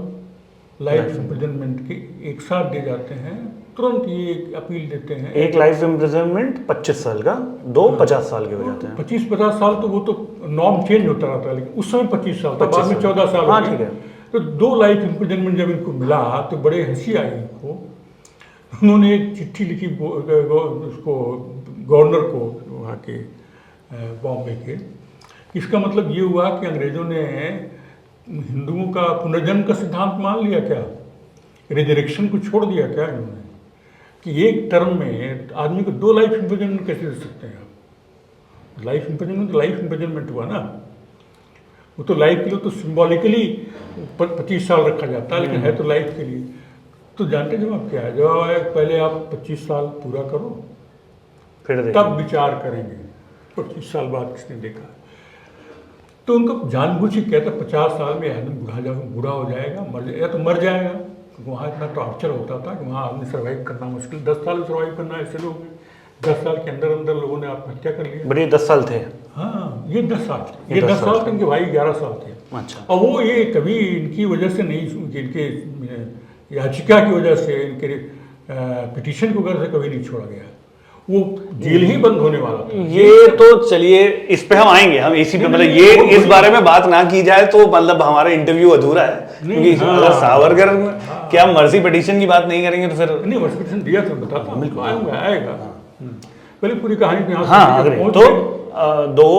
लाइफ इम्प्रिजनमेंट के एक साथ दे जाते हैं। तुरंत ये अपील देते हैं। एक लाइफ इम्प्रिजनमेंट 25 साल का, 2 50 साल के हो जाते हैं। 25-50 साल तो वो तो नॉर्म चेंज होता रहता है, लेकिन उस समय 25 साल था, बाद में 14 साल। हाँ ठीक है। तो 2 लाइफ इम्प्रिजनमेंट जब इनको मिला तो बड़े हंसी आई इनको। उन्होंने एक चिट्ठी लिखी उसको गवर्नर को, वहाँ के बॉम्बे के। इसका मतलब ये हुआ कि अंग्रेज़ों ने हिंदुओं का पुनर्जन्म का सिद्धांत मान लिया क्या? रिजरेक्शन को छोड़ दिया क्या इन्होंने? कि एक टर्म में आदमी को 2 लाइफ इम्प्रिजनमेंट कैसे दे सकते हैं आप? लाइफ इम्प्रिजनमेंट तो लाइफ इम्प्रिजनमेंट हुआ ना, वो तो लाइफ के लिए तो सिम्बॉलिकली 25 साल रखा जाता है, लेकिन है तो लाइफ के लिए। तो जानते जवाब क्या है? जवाब है पहले आप 25 साल पूरा करो, फिर तब विचार करेंगे। 25 साल बाद किसने देखा? तो उनको जानबूझ के कहता 50 साल में आदमी बूढ़ा हो जाएगा, या तो मर जाएगा, क्योंकि वहाँ इतना टॉर्चर होता था कि वहाँ आदमी सर्वाइव करना मुश्किल। 10 साल सर्वाइव करना ऐसे लोग 10 साल के अंदर अंदर लोगों ने आत्महत्या कर लिया। बट ये 10 साल थे। हाँ, ये 10 साल थे, ये 10 साल थे, इनके भाई 11 साल थे। अच्छा। और वो ये कभी इनकी वजह से नहीं, इनके याचिका की वजह से, इनके पिटीशन की वजह से कभी नहीं छोड़ा गया। वो जेल ही बंद होने वाला था। ये तो चलिए इस पे हम आएंगे, हम इसी पे मतलब ये इस बारे में बात ना की जाए तो मतलब हमारा इंटरव्यू अधूरा है, क्योंकि अगर सावरकर क्या मर्सी पिटीशन की बात नहीं करेंगे तो फिर नहीं, मर्सी पिटीशन दिया था, बताता हूँ, बिल्कुल आएगा। पहले पूरी कहानी पे तो 2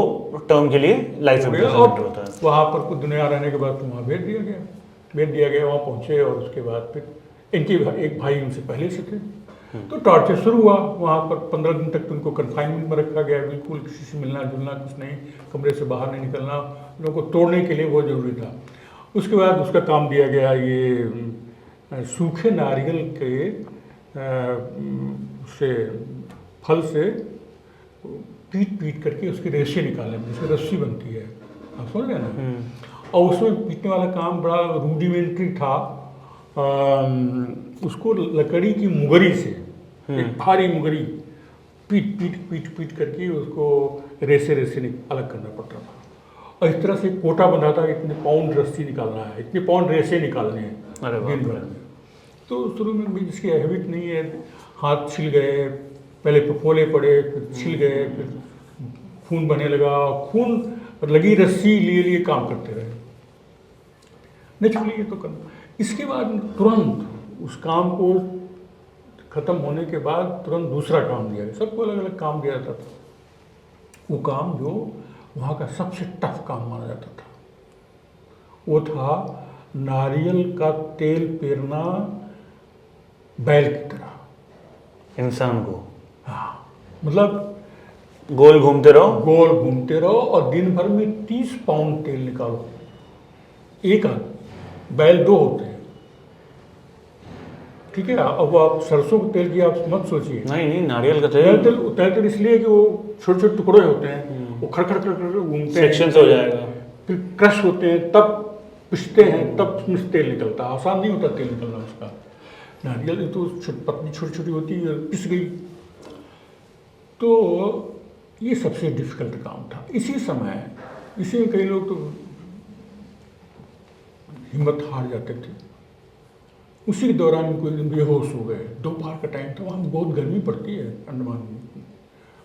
टर्म के लिए लाइफ इम्प्रिजनमेंट होता है। वहाँ पर कुछ दुनिया रहने के बाद वहाँ भेज दिया गया, वहाँ पहुँचे और उसके बाद फिर इनके एक भाई उनसे पहले से थे, तो टॉर्चर शुरू हुआ। वहाँ पर 15 दिन तक तो उनको कन्फाइनमेंट में रखा गया, बिल्कुल किसी से मिलना जुलना कुछ नहीं, कमरे से बाहर नहीं निकलना, लोगों को तोड़ने के लिए वो जरूरी था। उसके बाद उसका काम दिया गया ये सूखे नारियल के से फल से पीट करके उसकी रेशे निकालने में, जिसमें रस्सी बनती है, आप समझ रहे हैं ना। और उसमें पीटने वाला काम बड़ा रूडिमेंट्री था। उसको लकड़ी की मुगरी से, एक भारी मुगरी पीट करके उसको रेसे अलग करना पड़ता था। और इस तरह से कोटा बंधा था, इतने पाउंड रस्सी निकालना है, इतने पाउंड रेसे निकालने हैं दिन भर में। तो शुरू में भी जिसकी हैबिट नहीं है, हाथ छिल गए, पहले फफोले पड़े, फिर छिल गए, फिर खून बहने लगा, खून और लगी रस्सी लिए काम करते रहे। नेचुरली ये तो करना। इसके बाद तुरंत उस काम को खत्म होने के बाद तुरंत दूसरा काम दिया गया, सबको अलग अलग काम दिया जाता था। वो काम जो वहाँ का सबसे टफ काम माना जाता था, वो था नारियल का तेल पेरना बैल की तरह इंसान को। हाँ, मतलब गोल घूमते रहो और दिन भर में 30 पाउंड तेल निकालो। एक आदमी, बैल 2 होते हैं, ठीक है। अब आप सरसों के तेल की आप मत सोचिए, नहीं नारियल का तेल इसलिए कि वो छोटे छोटे टुकड़े होते हैं, वो खड़खड़ घूमते हैं, सेक्शन से हो जाएगा, फिर क्रश होते हैं, तब पिसते हैं, तब उसमें तेल निकलता है। आसान नहीं होता तेल निकलना उसका। नारियल तो पत्नी छोटी छोटी होती है, पिस गई। तो ये सबसे डिफिकल्ट काम था। इसी में कई लोग तो हिम्मत हार जाते थे। उसी के दौरान इनको बेहोश हो गए। दोपहर का टाइम था, वहाँ बहुत गर्मी पड़ती है अंडमान में,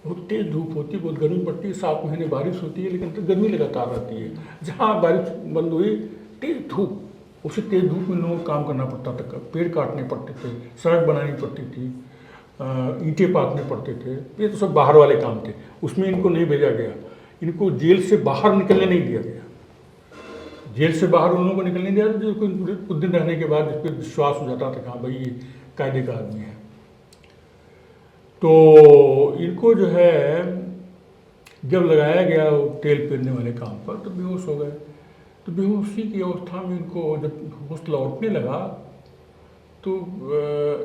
बहुत तेज़ धूप होती है, बहुत गर्मी पड़ती है। 7 महीने बारिश होती है, लेकिन तो गर्मी लगातार रहती है। जहाँ बारिश बंद हुई, तेज़ धूप, उसी तेज़ धूप में लोगों को काम करना पड़ता था। पेड़ काटने पड़ते थे, सड़क बनानी पड़ती थी, ईंटें पाथने पड़ते थे। ये तो सब बाहर वाले काम थे, उसमें इनको नहीं भेजा गया। इनको जेल से बाहर निकलने नहीं दिया गया। जेल से बाहर उन लोगों को निकलने दिया जो कुछ दिन रहने के बाद जिस पर विश्वास हो जाता था कि हाँ भाई ये कायदे का आदमी है। तो इनको जो है जब लगाया गया वो तेल पेरने वाले काम पर, तो बेहोश हो गए। तो बेहोशी की अवस्था में इनको जब होश लौटने लगा तो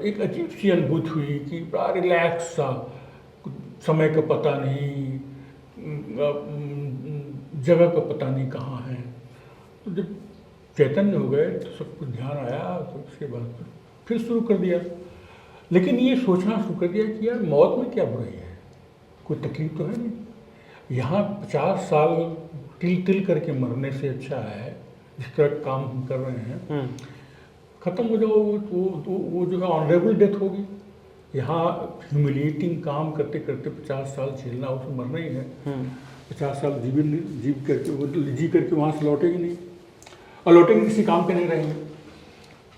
एक अजीब सी अनुभूति हुई कि बड़ा रिलैक्स सा, समय का पता नहीं, जगह का पता नहीं कहाँ है। तो जब चैतन्य हो गए तो सब कुछ ध्यान आया। तो उसके बाद फिर शुरू कर दिया, लेकिन ये सोचना शुरू कर दिया कि यार मौत में क्या बुराई है, कोई तकलीफ तो है नहीं। यहाँ 50 साल तिल करके मरने से अच्छा है, जिस तरह काम हम कर रहे हैं खत्म हो जाओ, वो जो है ऑनरेबल डेथ होगी। यहाँ ह्यूमिलिएटिंग काम करते करते 50 साल झेलना, उसमें मरना ही है। 50 साल जी करके वहाँ से लौटेंगे नहीं, और लौटेंगे किसी काम के नहीं रहेंगे।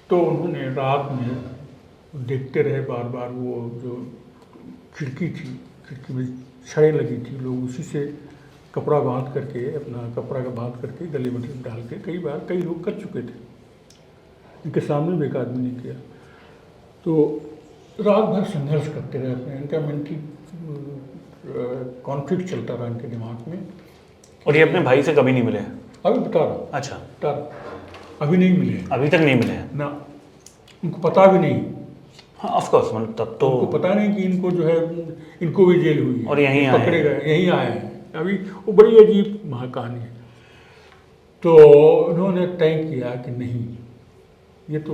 तो उन्होंने रात में देखते रहे बार बार, वो जो खिड़की थी, खिड़की में छड़ें लगी थी, लोग उसी से कपड़ा बांध करके, अपना कपड़ा का बांध करके गले में डाल के कई बार कई लोग कर चुके थे। इनके सामने भी एक आदमी ने किया। तो रात भर संघर्ष करते रहते हैं, इनका मेंटल कॉन्फ्लिक्ट चलता रहा इनके दिमाग में। और ये अपने भाई से कभी नहीं मिले हैं? अभी बता रहा हूँ, अच्छा, बता रहा, अभी नहीं मिले हैं अभी तक नहीं मिले हैं ना, उनको पता भी नहीं। हाँ ऑफ कोर्स, मतलब तब तो उनको पता नहीं कि इनको जो है, इनको भी जेल हुई है और यहीं आए पकड़े हैं। गए, यहीं आए हैं। अभी वो बड़ी अजीब कहानी है। तो उन्होंने तय किया कि नहीं, ये तो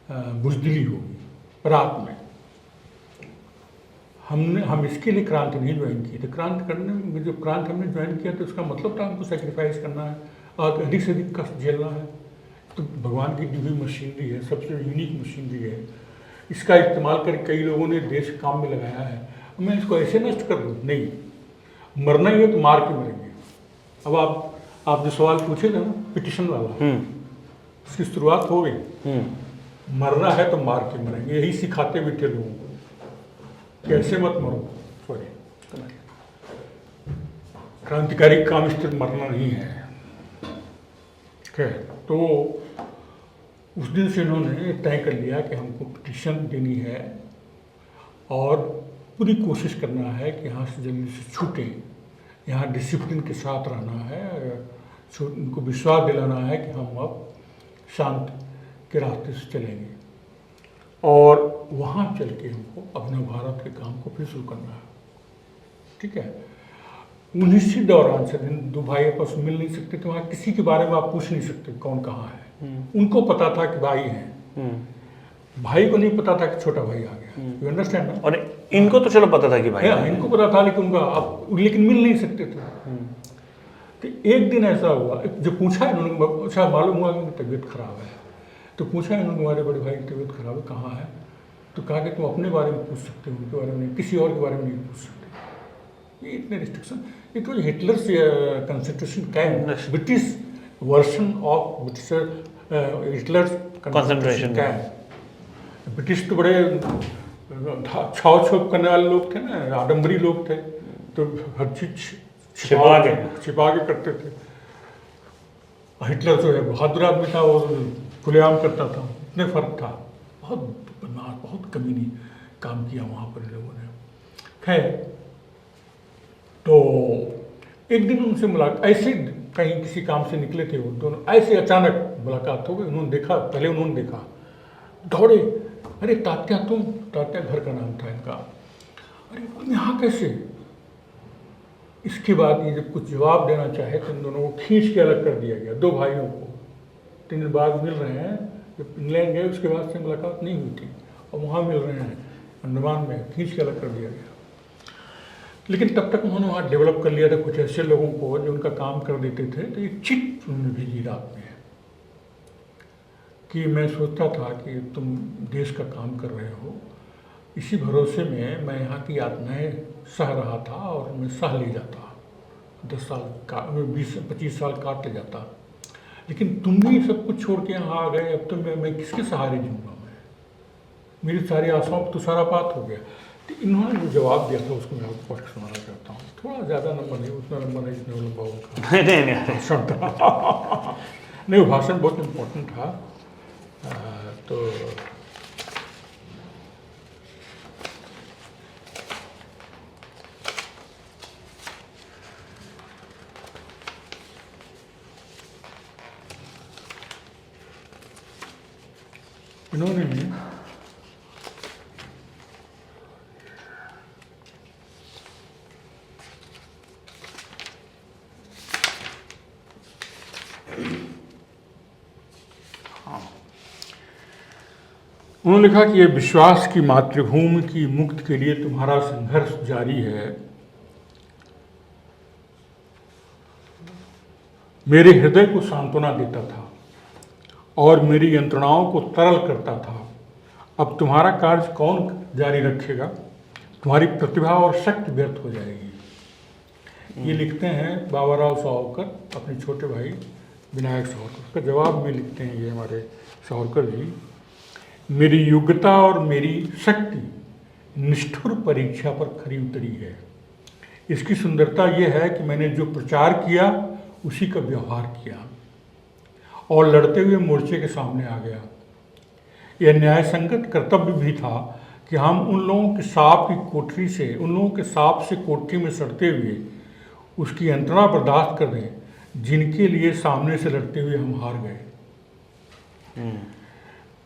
बुज़दिली होगी रात में। हम इसके लिए क्रांति नहीं ज्वाइन की थी। क्रांति करने में, जो क्रांति हमने ज्वाइन किया तो उसका मतलब था हमको सेक्रीफाइस करना है और अधिक से अधिक कष्ट झेलना है। तो भगवान की दी हुई मशीनरी है, सबसे यूनिक मशीनरी है। इसका इस्तेमाल कर कई लोगों ने देश काम में लगाया है। मैं इसको ऐसे नष्ट कर दूँ? नहीं, मरना ही है तो मार के मरेंगे। अब आप जो सवाल पूछे थे ना पिटिशन वाला, उसकी शुरुआत हो गई। मरना है तो मार के मरेंगे, यही सिखाते भी थे लोगों को, कैसे मत मरो। सॉरी, क्रांतिकारी काम इस तरह मरना नहीं है। खैर, तो उस दिन से इन्होंने तय कर लिया कि हमको पिटीशन देनी है और पूरी कोशिश करना है कि यहाँ से जल्दी से छूटें। यहाँ डिसिप्लिन के साथ रहना है, उनको विश्वास दिलाना है कि हम अब शांत के रास्ते से चलेंगे और वहाँ चल के हमको अभिनव भारत के काम को फिर शुरू करना है। ठीक है। 19 दौरान से दिन दो भाई आपस में मिल नहीं सकते थे, वहाँ किसी के बारे में आप पूछ नहीं सकते कौन कहाँ है। उनको पता था कि भाई हैं, भाई को नहीं पता था कि छोटा भाई आ गया। यू अंडरस्टैंड ना? और इनको तो चलो पता था कि भाई है, इनको पता था, लेकिन उनका आप लेकिन मिल नहीं सकते थे। तो एक दिन ऐसा हुआ, जो पूछा इन्होंने, अच्छा मालूम हुआ कि तबीयत खराब है। तो पूछा इन्होंने, हमारे बड़े भाई की तबीयत खराब है, कहाँ है? तो कहा कि तुम अपने बारे में पूछ सकते हो, उनके बारे में नहीं, किसी और के बारे में नहीं पूछ सकते। ये इतने restriction, it was Hitler's concentration camp, British version of British Hitler's concentration camp. British तो बड़े छाव छोप करने वाले लोग थे ना, आडम्बरी लोग थे, तो हर चीज छिपा के करते थे। हिटलर जो है बहादुर आदमी था, वो खुलेआम करता था, इतने फर्क था। बहुत बदमाश, बहुत कमीनी काम किया वहाँ पर लोगों ने। खैर, तो एक दिन उनसे मुलाकात, ऐसे कहीं किसी काम से निकले थे वो दोनों, ऐसे अचानक मुलाकात हो गई। उन्होंने देखा, पहले उन्होंने देखा, दौड़े, अरे तात्या तुम, तात्या घर का नाम था इनका, अरे तुम यहाँ कैसे? इसके बाद ये जब कुछ जवाब देना चाहे तो इन दोनों को खींच के अलग कर दिया गया, दो भाइयों को। 3 दिन बाद मिल रहे हैं, जब इंग्लैंड गए उसके बाद से मुलाकात नहीं हुई थी, और वहाँ मिल रहे हैं अंडमान में, खींच के अलग कर दिया गया। लेकिन तब तक उन्होंने वहाँ डेवलप कर लिया था कुछ ऐसे लोगों को जो उनका काम कर देते थे। तो एक चिट उन्होंने भेजी रात में कि मैं सोचता था कि तुम देश का काम कर रहे हो, इसी भरोसे में मैं यहाँ की यातनाएँ सह रहा था और मैं सह ले जाता, 10 साल का 20-25 साल काट ले जाता। लेकिन तुम भी सब कुछ छोड़ के यहाँ आ गए, अब तो मैं किसके सहारे जीऊँगा? मेरी सारी आशाओं पर तुषारपात हो गया। तो इन्होंने जो जवाब दिया था उसको मैं आपको पढ़ के सुनाना चाहता हूँ। थोड़ा ज़्यादा नंबर नहीं, उतना नंबर नहीं जितने लंबा होगा। नहीं भाषण था। नहीं, वो भाषण बहुत इम्पोर्टेंट था। तो इन्होंने उन्होंने लिखा कि ये विश्वास की मातृभूमि की मुक्ति के लिए तुम्हारा संघर्ष जारी है। मेरे हृदय को सांत्वना देता था और मेरी यंत्रणाओं को तरल करता था। अब तुम्हारा कार्य कौन जारी रखेगा? तुम्हारी प्रतिभा और शक्ति व्यर्थ हो जाएगी। ये लिखते हैं बाबा राव सावरकर अपने छोटे भाई विनायक सावरकर। उसका जवाब में लिखते हैं ये हमारे सावरकर जी, मेरी योग्यता और मेरी शक्ति निष्ठुर परीक्षा पर खरी उतरी है। इसकी सुंदरता ये है कि मैंने जो प्रचार किया उसी का व्यवहार किया और लड़ते हुए मोर्चे के सामने आ गया। यह न्याय संगत कर्तव्य भी था कि हम उन लोगों के सांप की कोठरी से, उन लोगों के सांप से कोठरी में सड़ते हुए उसकी यंत्रणा बर्दाश्त कर दें जिनके लिए सामने से लड़ते हुए हम हार गए।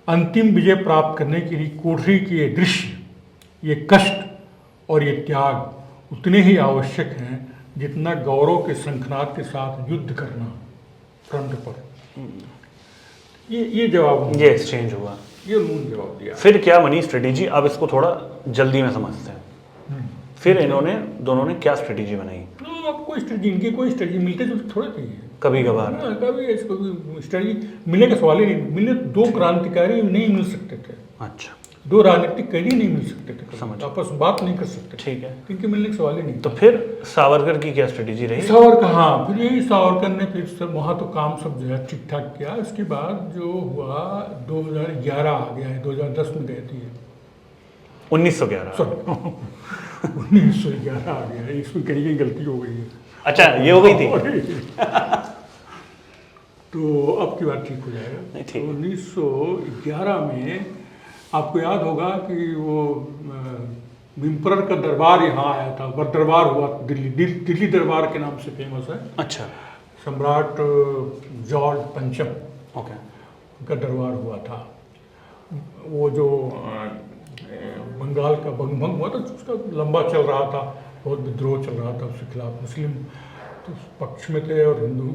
अंतिम विजय प्राप्त करने के लिए कोठरी के ये दृश्य, ये कष्ट और ये त्याग उतने ही आवश्यक हैं जितना गौरव के शंखनाद के साथ युद्ध करना फ्रंट पर। ये जवाब, ये एक्सचेंज हुआ, ये उन्होंने जवाब दिया। फिर क्या बनी स्ट्रेटेजी? अब इसको थोड़ा जल्दी में समझते हैं। फिर इन्होंने दोनों ने क्या स्ट्रेटेजी बनाई? अब कोई स्ट्रेटेजी, इनकी कोई स्ट्रेटेजी मिलते जुलते थोड़े थे। कभी कभार कभी इसको स्ट्रेटेजी मिलने का सवाल ही नहीं। मिलने दो क्रांतिकारी नहीं मिल सकते थे, अच्छा, दो राजनीतिक कैदी नहीं मिल सकते थे, समझ, आपस में बात नहीं कर सकते, ठीक है, इनके मिलने का सवाल ही नहीं। तो फिर सावरकर की क्या स्ट्रेटेजी रही? सावरकर, हाँ, फिर यही सावरकर ने फिर सब वहाँ तो काम सब जो है ठीक ठाक किया। इसके बाद जो हुआ 2011 आ गया है, 2010 में गए थे 1911 1911 आ गया है, इसमें कहीं गलती हो गई है। अच्छा, ये हो गई थी तो अब की बात ठीक हो जाएगा। नहीं, ठीक तो 1911 में आपको याद होगा कि वो इम्परर का दरबार यहाँ आया था, दरबार हुआ दिल्ली दरबार के नाम से फेमस है। अच्छा, सम्राट जॉर्ज पंचम, ओके, का दरबार हुआ था। वो जो बंगाल का भंग हुआ था, उसका लंबा चल रहा था, बहुत विद्रोह चल रहा था उसके खिलाफ। मुस्लिम तो पक्ष में थे और हिंदू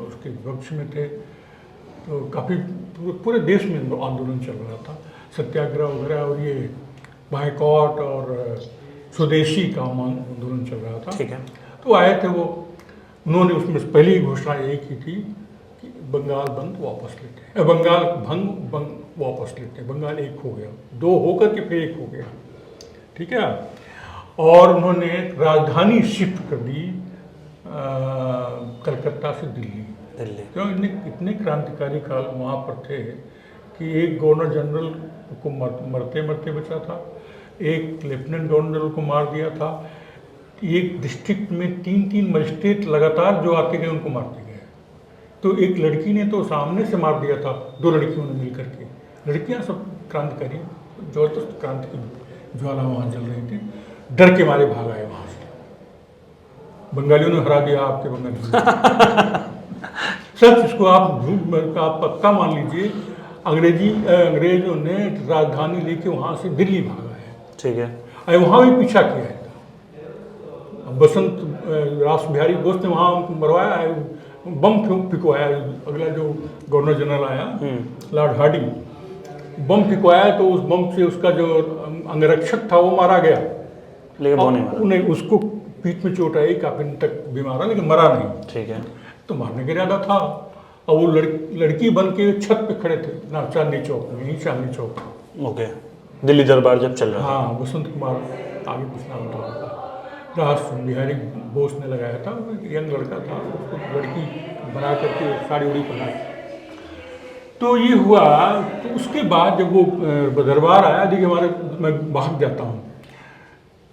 उसके पक्ष में थे, तो काफ़ी पूरे देश में आंदोलन चल रहा था, सत्याग्रह वगैरह, और ये बायकॉट और स्वदेशी का आंदोलन चल रहा था। ठीक है। तो आए थे वो, उन्होंने उसमें पहली घोषणा यही की थी कि बंगाल बंद वापस लेते हैं, बंगाल भंग वापस लेते हैं, बंगाल एक हो गया, दो होकर के फिर एक हो गया, ठीक है। और उन्होंने राजधानी शिफ्ट कर दी कलकत्ता से दिल्ली। क्यों? इतने क्रांतिकारी काल वहाँ पर थे कि एक गवर्नर जनरल को मरते मरते बचा था, एक लेफ्टिनेंट गवर्नर को मार दिया था, एक डिस्ट्रिक्ट में 3 मजिस्ट्रेट लगातार जो आते गए उनको मारते गए। तो एक लड़की ने तो सामने से मार दिया था, 2 लड़कियों ने मिल करके। लड़कियां सब क्रांतिकारी, जबरदस्त क्रांति की ज्वाला वहाँ जल रही थी, डर के मारे भाग आए वहाँ से। बंगालियों ने हरा दिया आपके बंगाली सच, इसको आप पक्का मान लीजिए। अंग्रेजों ने राजधानी लेके वहाँ से दिल्ली भागा है, ठीक है। अरे वहाँ भी पीछा किया है। बसंत रास बिहारी बोस ने वहाँ उनको मरवाया है, बम फिकवाया। अगला जो गवर्नर जनरल आया लॉर्ड हार्डिंग, बम फिकवाया, तो उस बम से उसका जो अंगरक्षक था वो मारा गया, लेकिन वो नहीं मारा। उन्हें उसको पीठ में चोट आई, काफी दिन तक बीमार, लेकिन मरा नहीं। ठीक है। तो मारने का इरादा था, और वो लड़की बन के छत पे खड़े थे ना, चांदनी चौक में, यही चांदनी चौक। ओके, दिल्ली दरबार जब चल रहा था। हाँ, बसंत कुमार आगे कुछ नाम था, रास बिहारी बोस ने लगाया था, यंग लड़का था, उसको लड़की बना करके साड़ी उड़ी पहना। तो ये हुआ। तो उसके बाद जब वो दरबार आया, देखिए हमारे, मैं भाग जाता हूँ,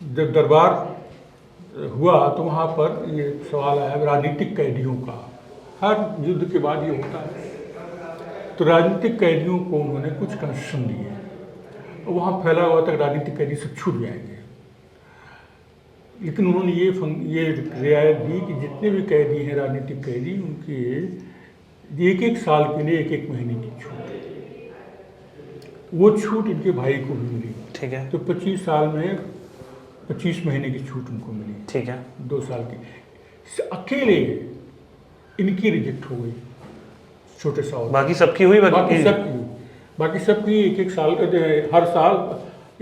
जब दरबार हुआ तो वहाँ पर ये सवाल आया राजनीतिक कैदियों का। हर युद्ध के बाद ये होता है। तो राजनीतिक कैदियों को उन्होंने कुछ कंसेशन दिए, वहाँ फैला हुआ तक राजनीतिक कैदी सब छूट जाएंगे, लेकिन उन्होंने ये रियायत दी कि जितने भी कैदी हैं राजनीतिक कैदी, उनके 1 साल के लिए 1 महीने की छूट, वो छूट इनके भाई को भी मिली। ठीक है। तो 25 साल में 25 महीने की छूट उनको मिली। ठीक है। 2 साल की अकेले इनकी रिजेक्ट हो गई, छोटे साल। बाकी सबकी हुई? बाकी सबकी 1 साल, हर साल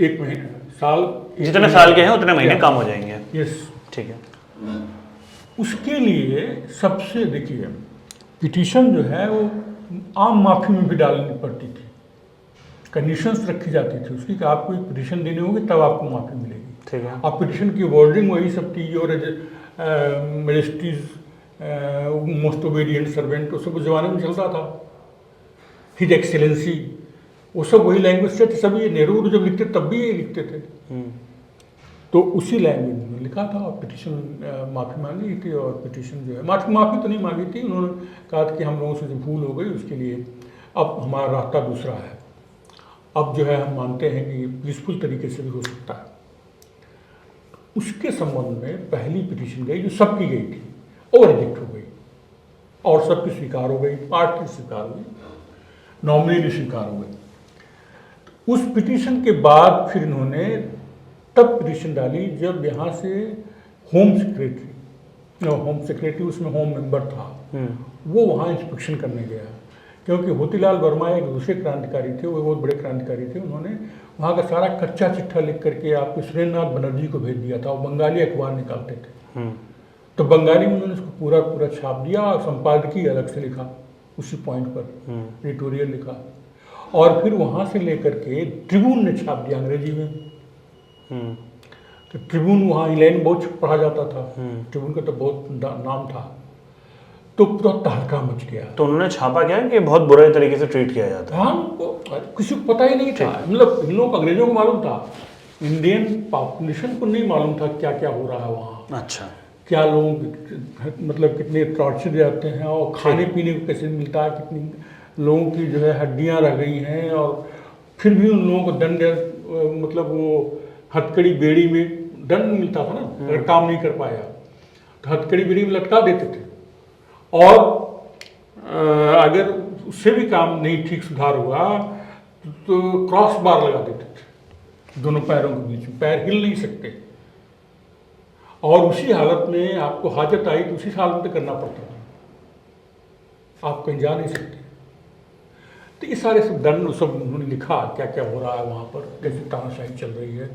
1 महीने, साल जितने साल के हैं उतने महीने कम हो जाएंगे। यस, ठीक है। उसके लिए सबसे, देखिए, पिटीशन जो है वो आम माफी में भी डालनी पड़ती थी, कंडीशंस रखी जाती थी उसकी कि आपको एक पिटीशन देनी होगी तब आपको माफी मिलेगी। ठीक है। आप पिटीशन की वर्डिंग वही सब थी, your Majesty's most obedient servant, वो सब उस जमाने में चलता था, हिज एक्सीलेंसी, वो सब वही लैंग्वेज थे। सब ये नेहरू जब लिखते तब भी ये लिखते थे। तो उसी लैंग्वेज में लिखा था और पिटीशन माफ़ी मांगी थी, और पिटीशन जो है माफ़ी तो नहीं मांगी थी, उन्होंने कहा था कि हम लोगों से जो भूल हो गई उसके लिए अब हमारा रास्ता दूसरा है, अब जो है हम मानते हैं कि पीसफुल तरीके से भी हो सकता है। उसके संबंध में पहली पिटीशन गई जो सबकी गई थी, और रिजेक्ट हो गई, और सबकी स्वीकार हो गई, पार्ट की स्वीकार हो गई, नॉमिनी स्वीकार हो गई। उस पिटीशन के बाद फिर इन्होंने तब पिटीशन डाली जब यहाँ से होम सेक्रेटरी उसमें होम मेंबर था, वो वहाँ इंस्पेक्शन करने गया, क्योंकि मोतीलाल वर्मा एक दूसरे क्रांतिकारी थे, वो बहुत बड़े क्रांतिकारी थे, उन्होंने वहाँ का सारा कच्चा चिट्ठा लिख करके आपको सुरेंद्रनाथ बनर्जी को भेज दिया था, वो बंगाली अखबार निकालते थे, तो बंगाली में उन्होंने उसको पूरा छाप दिया और संपादकीय अलग से लिखा, उसी पॉइंट पर एडिटोरियल लिखा, और फिर वहाँ से लेकर के ट्रिब्यून ने छाप दिया अंग्रेजी में। तो ट्रिब्यून वहाँ इंग्लैंड बहुत पढ़ा जाता था, ट्रिब्यून का तो बहुत नाम था, तो पूरा तहलका मच गया। तो उन्होंने छापा क्या कि बहुत बुरे तरीके से ट्रीट किया जाता है? हाँ, उनको किसी को पता ही नहीं था, मतलब इन लोगों को अंग्रेजों को मालूम था, इंडियन पॉपुलेशन को नहीं मालूम था क्या क्या हो रहा है वहाँ। अच्छा, क्या लोग मतलब कितने टॉर्चर जाते हैं, और खाने पीने को कैसे मिलता है, कितनी लोगों की जो है हड्डियाँ रह गई हैं, और फिर भी उन लोगों को दंड, मतलब वो हथकड़ी बेड़ी में दंड मिलता था ना, अगर काम नहीं कर पाया तो हथकड़ी बेड़ी में लटका देते थे, और अगर उससे भी काम नहीं ठीक सुधार हुआ तो क्रॉस बार लगा देते थे दोनों पैरों के बीच में, पैर हिल नहीं सकते, और उसी हालत में आपको हाजत आई तो उसी हालत में करना पड़ता था, आप कहीं जा नहीं सकते। तो ये सारे सब दंड सब उन्होंने लिखा, क्या क्या हो रहा है वहाँ पर, कैसे तानाशाही चल रही है,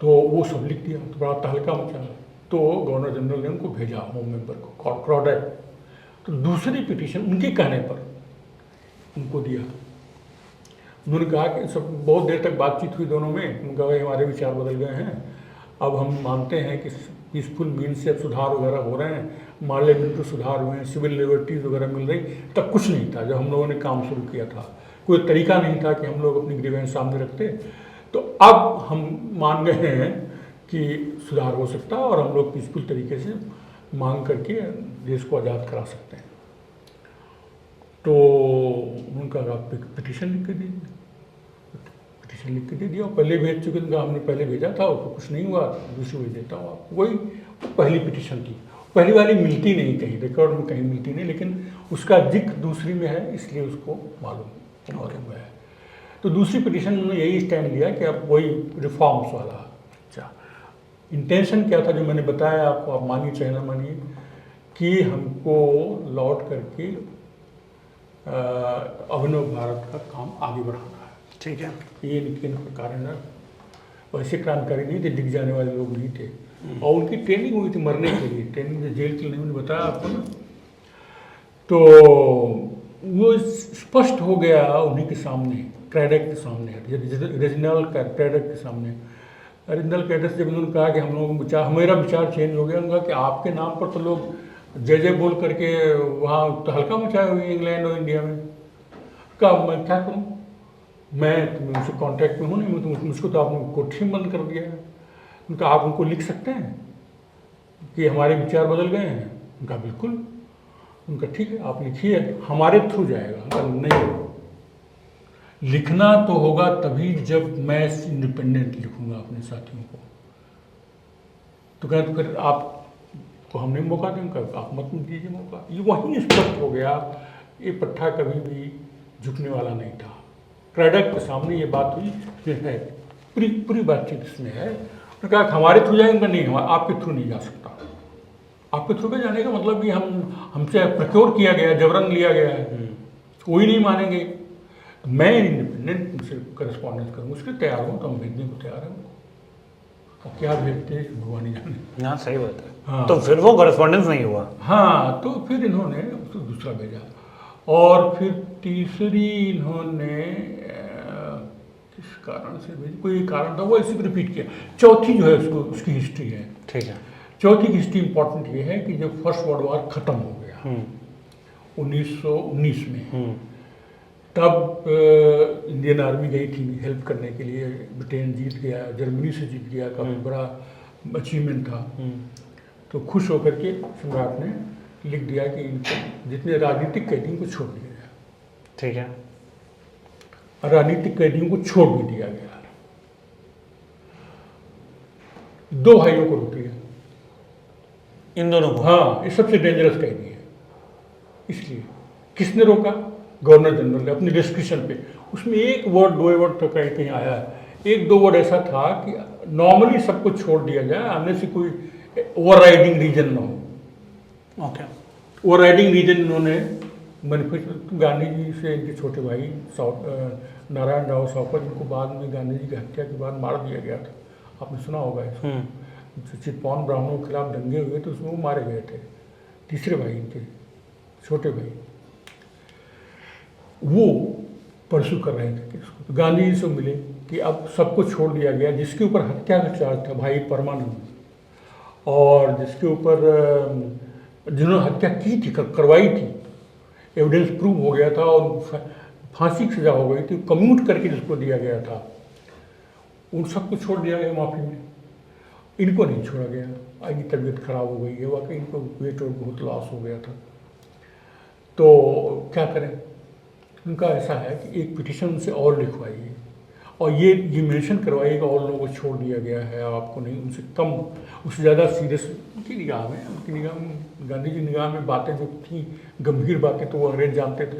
तो वो सब लिख दिया, तो बड़ा तहलका मचा। तो गवर्नर जनरल ने उनको भेजा होम मेंबर को, क्रॉडेक, तो दूसरी पिटीशन उनके कहने पर उनको दिया। उन्होंने कहा कि सब बहुत देर तक बातचीत हुई दोनों में, उन्होंने कहा भाई हमारे विचार बदल गए हैं, अब हम मानते हैं कि पीसफुल मीन्स से सुधार वगैरह हो रहे हैं, पार्लियामेंट्री सुधार हुए हैं, सिविल लिबर्टीज़ वगैरह मिल रही, तब कुछ नहीं था जब हम लोगों ने काम शुरू किया था, कोई तरीका नहीं था कि हम लोग अपनी ग्रीवेंस सामने रखते, तो अब हम मान गए हैं कि सुधार हो सकता है और हम लोग पीसफुल तरीके से मांग करके देश को आज़ाद करा सकते हैं। तो उनका पिटीशन लिख के दे दिया, पिटीशन लिख के दे दिया, और पहले भेज चुके थे, हमने पहले भेजा था, उसको कुछ नहीं हुआ, दूसरी भेज देता हूँ आपको। वही पहली पिटीशन थी, पहली वाली मिलती नहीं कहीं, रिकॉर्ड में कहीं मिलती नहीं, लेकिन उसका जिक्र दूसरी में है, इसलिए उसको मालूम है। तो दूसरी पिटीशन में यही स्टैंड लिया कि अब वही रिफॉर्म्स वाला। अच्छा, इंटेंशन क्या था जो मैंने बताया आपको, आप मानिए चाहे ना मानिए, कि हमको लौट करके अभिनव भारत का काम आगे बढ़ाना है। ठीक है, ये इनका कारण है, वैसे क्रांतिकारी नहीं थे, दिख जाने वाले लोग नहीं थे, और उनकी ट्रेनिंग हुई थी मरने के लिए, ट्रेनिंग जेल के लिए मैंने बताया आपको ना। तो वो स्पष्ट हो गया उन्हीं के सामने, क्रैडक के सामने, रीजनल क्रैडक के सामने। रीजनल क्रैडक से जब उन्होंने कहा कि हम लोगों का विचार, मेरा विचार चेंज हो गया, उन्होंने कहा कि आपके नाम पर तो लोग जय जय बोल करके वहाँ तो हल्का मचाए हुए इंग्लैंड और इंडिया में, कहा मैं क्या करूँ, मैं उनसे कॉन्टैक्ट में हूँ नहीं, मैं मुझको तो आपने कोठी में बंद कर दिया है। उनका आप उनको लिख सकते हैं कि हमारे विचार बदल गए हैं? उनका बिल्कुल। उनका ठीक है, आप लिखिए, हमारे थ्रू जाएगा। उनका नहीं, लिखना तो होगा तभी जब मैं इंडिपेंडेंट लिखूंगा अपने साथियों को। तो कहते फिर आपको हम नहीं मौका देंगे, आप मत दीजिए मौका। ये वहीं स्पष्ट हो गया, ये पट्टा कभी भी झुकने वाला नहीं था। क्रैडक के सामने ये बात हुई है, पूरी बातचीत इसमें है। तो कहा हमारे थ्रू जाएंगे, नहीं आपके थ्रू नहीं जा सकता। आपके थ्रू पे जाने का मतलब कि हमसे प्रक्योर किया गया, जबरन लिया गया है, कोई नहीं मानेंगे। मैं इंडिपेंडेंट उनसे करस्पॉन्डेंस करूँगा, उसके तैयार हूँ, तो हम भेजने को तैयार हैं। और क्या भेजते हैं भगवान ही जाने। हाँ सही बात है। हाँ, तो फिर वो करस्पॉन्डेंस नहीं हुआ। हाँ, तो फिर इन्होंने उसको दूसरा भेजा, और फिर तीसरी इन्होंने किस कारण से भेजी, कोई कारण था, वो इसी को रिपीट किया। चौथी जो है उसकी हिस्ट्री है। ठीक है, चौथी की हिस्ट्री इंपॉर्टेंट ये है कि जब फर्स्ट वर्ल्ड वॉर खत्म हो गया 1919 में, तब इंडियन आर्मी गई थी हेल्प करने के लिए, ब्रिटेन जीत गया, जर्मनी से जीत गया, काफ़ी बड़ा अचीवमेंट था। तो खुश होकर के सम्राट ने लिख दिया कि इनको जितने राजनीतिक कैदियों को छोड़ दिया गया, ठीक है। राजनीतिक कैदियों को छोड़ भी दिया गया। 2 भाइयों को रोक दिया। इन दोनों को? हाँ, ये सबसे डेंजरस कैदी है। इसलिए किसने रोका? गवर्नर जनरल ने अपनी डिस्क्रिप्शन पे। उसमें 1 वर्ड 2 वर्ड तो कहीं कहीं आया है, 1-2 वर्ड ऐसा था कि नॉर्मली सबको छोड़ दिया जाए, आने से कोई ओवरराइडिंग रीजन ना हो। ओके। ओवरराइडिंग रीजन इन्होंने मैनिफेस्टो गांधी जी से इनके छोटे भाई नारायण राव सावकर, जिनको बाद में गांधी जी की हत्या के बाद मार दिया गया था, आपने सुना होगा इसको। चितपौन ब्राह्मणों के खिलाफ दंगे हुए तो उसमें वो मारे गए थे। तीसरे भाई इनके छोटे भाई वो परसू कर रहे थे किसको, तो गांधी जी से मिले कि अब सबको छोड़ दिया गया। जिसके ऊपर हत्या का चार्ज था भाई परमानंद, और जिसके ऊपर जिन्होंने हत्या की थी, करवाई थी, एविडेंस प्रूव हो गया था और फांसी की सजा हो गई थी, कम्यूट करके जिसको दिया गया था, उन सबको छोड़ दिया गया माफी में। इनको नहीं छोड़ा गया। इनकी तबीयत खराब हो गई है, वाकई इनको वेट और बहुत लॉस हो गया था। तो क्या करें, उनका ऐसा है कि एक पिटिशन से और लिखवाइए और ये मेंशन करवाइएगा और लोगों को छोड़ दिया गया है, आपको नहीं, उनसे कम, उससे ज़्यादा सीरियस उनकी निगाह में, गांधी जी निगाह में बातें जो थी गंभीर बातें, तो वो अंग्रेज जानते थे,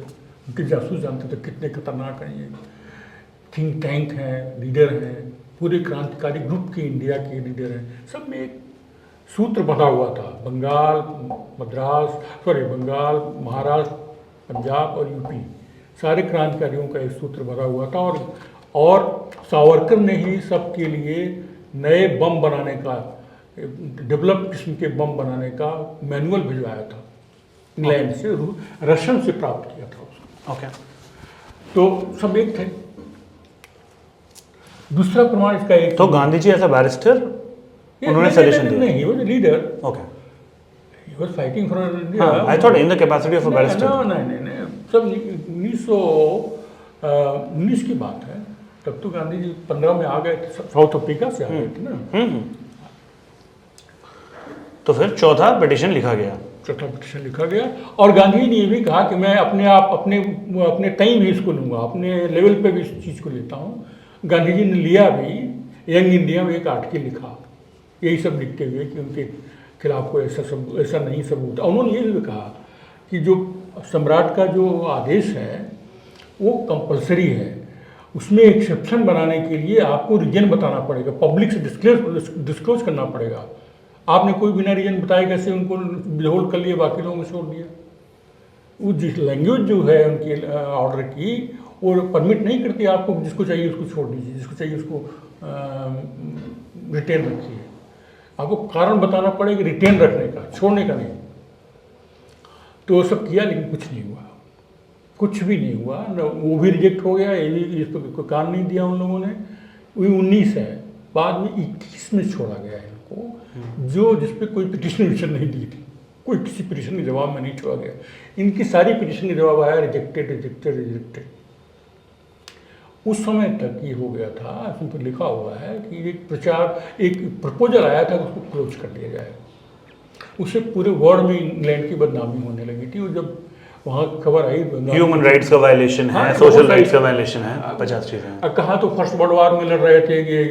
उनके जासूस जानते थे कितने खतरनाक हैं ये। थिंक टैंक हैं, लीडर हैं, पूरे क्रांतिकारी ग्रुप के इंडिया के लीडर हैं, सब में एक सूत्र बंधा हुआ था। बंगाल, महाराष्ट्र, पंजाब और यूपी, सारे क्रांतिकारियों का एक सूत्र बंधा हुआ था। और सावरकर ने ही सबके लिए नए बम बनाने का, डेवलप किस्म के बम बनाने का मैनुअल भिजवाया था इंग्लैंड से, रशियन से प्राप्त किया था उसको। ओके। तो सब एक थे। दूसरा प्रमाण इसका एक, तो Gandhi ji as a barrister उन्होंने सजेशन दिया? नहीं, he was leader. Okay. He was fighting for India. I thought in the capacity of a barrister. नहीं, सब 1919 की बात है। तब तो गांधी जी 15 में आ गए थे, साउथ अफ्रीका से आ गए थे ना। तो फिर चौथा पिटिशन लिखा गया। चौथा पिटिशन लिखा गया और गांधी जी ने ये भी कहा कि मैं अपने टाइम ही इसको लूँगा, अपने लेवल पे भी इस चीज़ को लेता हूँ। गांधी जी ने लिया भी, यंग इंडिया में एक आर्टिकल लिखा, यही सब लिखते हुए कि उनके खिलाफ कोई ऐसा नहीं सबूत। उन्होंने ये भी कहा कि जो सम्राट का जो आदेश है वो कंपलसरी है, उसमें एक्सेप्शन बनाने के लिए आपको रीजन बताना पड़ेगा, पब्लिक से डिस्क्लोज करना पड़ेगा। आपने कोई बिना रीजन बताए कैसे उनको विदहोल्ड कर लिया, बाकी लोगों को छोड़ दिया? वो जिस लैंग्वेज जो है उनकी ऑर्डर की, वो परमिट नहीं करती आपको, जिसको चाहिए उसको छोड़ दीजिए, जिसको चाहिए उसको रिटेन रखिए। आपको कारण बताना पड़ेगा रिटेन रखने का, छोड़ने का नहीं। तो वो सब किया लेकिन कुछ नहीं हुआ, कुछ भी नहीं हुआ। वो भी रिजेक्ट हो गया, ये भी, इस पर कोई कान नहीं दिया उन लोगों ने। वही 19 है, बाद में 21 में छोड़ा गया इनको, जो जिस पे कोई पिटिशन नहीं दी थी, कोई किसी पिटिशन के जवाब में नहीं छोड़ा गया। इनकी सारी पिटिशन के जवाब आया रिजेक्टेड। उस समय तक ये हो गया था, इसमें तो लिखा हुआ है कि एक प्रपोजल आया था कि उसको क्लोज कर दिया जाए। उससे पूरे वर्ल्ड में इंग्लैंड की बदनामी होने लगी थी। और जब वहाँ खबर आई, ह्यूमन राइट्स का वायलेशन है, सोशल राइट्स का वायलेशन है, 50 चीज़ें। कहा तो फर्स्ट वर्ल्ड वॉर में लड़ रहे थे कि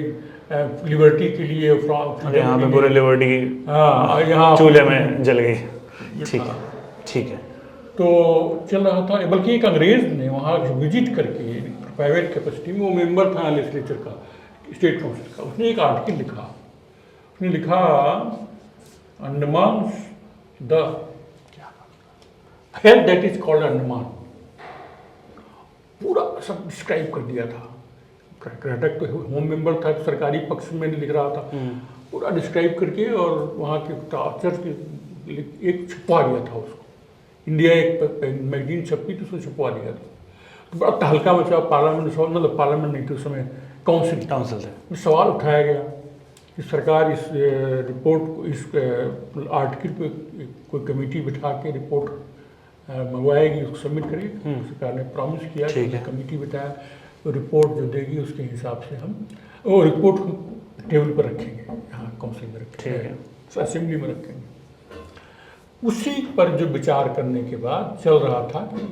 लिबर्टी के लिए, यहाँ पे पूरे लिबर्टी यहाँ चूल्हे में जल गई। ठीक है। तो चल रहा था, बल्कि एक अंग्रेज ने वहाँ विजिट करके प्राइवेट कैपेसिटी में, वो मेंबर था लेजिस्लेचर का, स्टेट काउंसिल का, उसने एक आर्टिकल लिखा। उसने लिखा Andaman the health that is called Andaman, पूरा सब डिस्क्राइब कर दिया था। कर्नाटक तो होम मेंबर था, सरकारी पक्ष में लिख रहा था, पूरा डिस्क्राइब करके, और वहाँ के टार्चर के एक छुपा दिया था उसको। इंडिया एक मैगजीन छपी तो उसको छुपवा दिया था। तो बड़ा तहलका मचा पार्लियामेंट, मतलब पार्लियामेंट नहीं थी उस समय, काउंसिल में सवाल उठाया गया कि सरकार इस रिपोर्ट को, इस आर्टिकल पे कोई कमेटी बिठा के रिपोर्ट मंगवाएगी, उसको सबमिट करेगी। सरकार ने प्रॉमिस किया कि ठीक है। कमेटी बताया, तो रिपोर्ट जो देगी उसके हिसाब से हम वो रिपोर्ट को टेबल पर रखेंगे, यहाँ काउंसिल में ठीक है। रखेंगे, असेंबली में रखेंगे। उसी पर जो विचार करने के बाद चल रहा था कि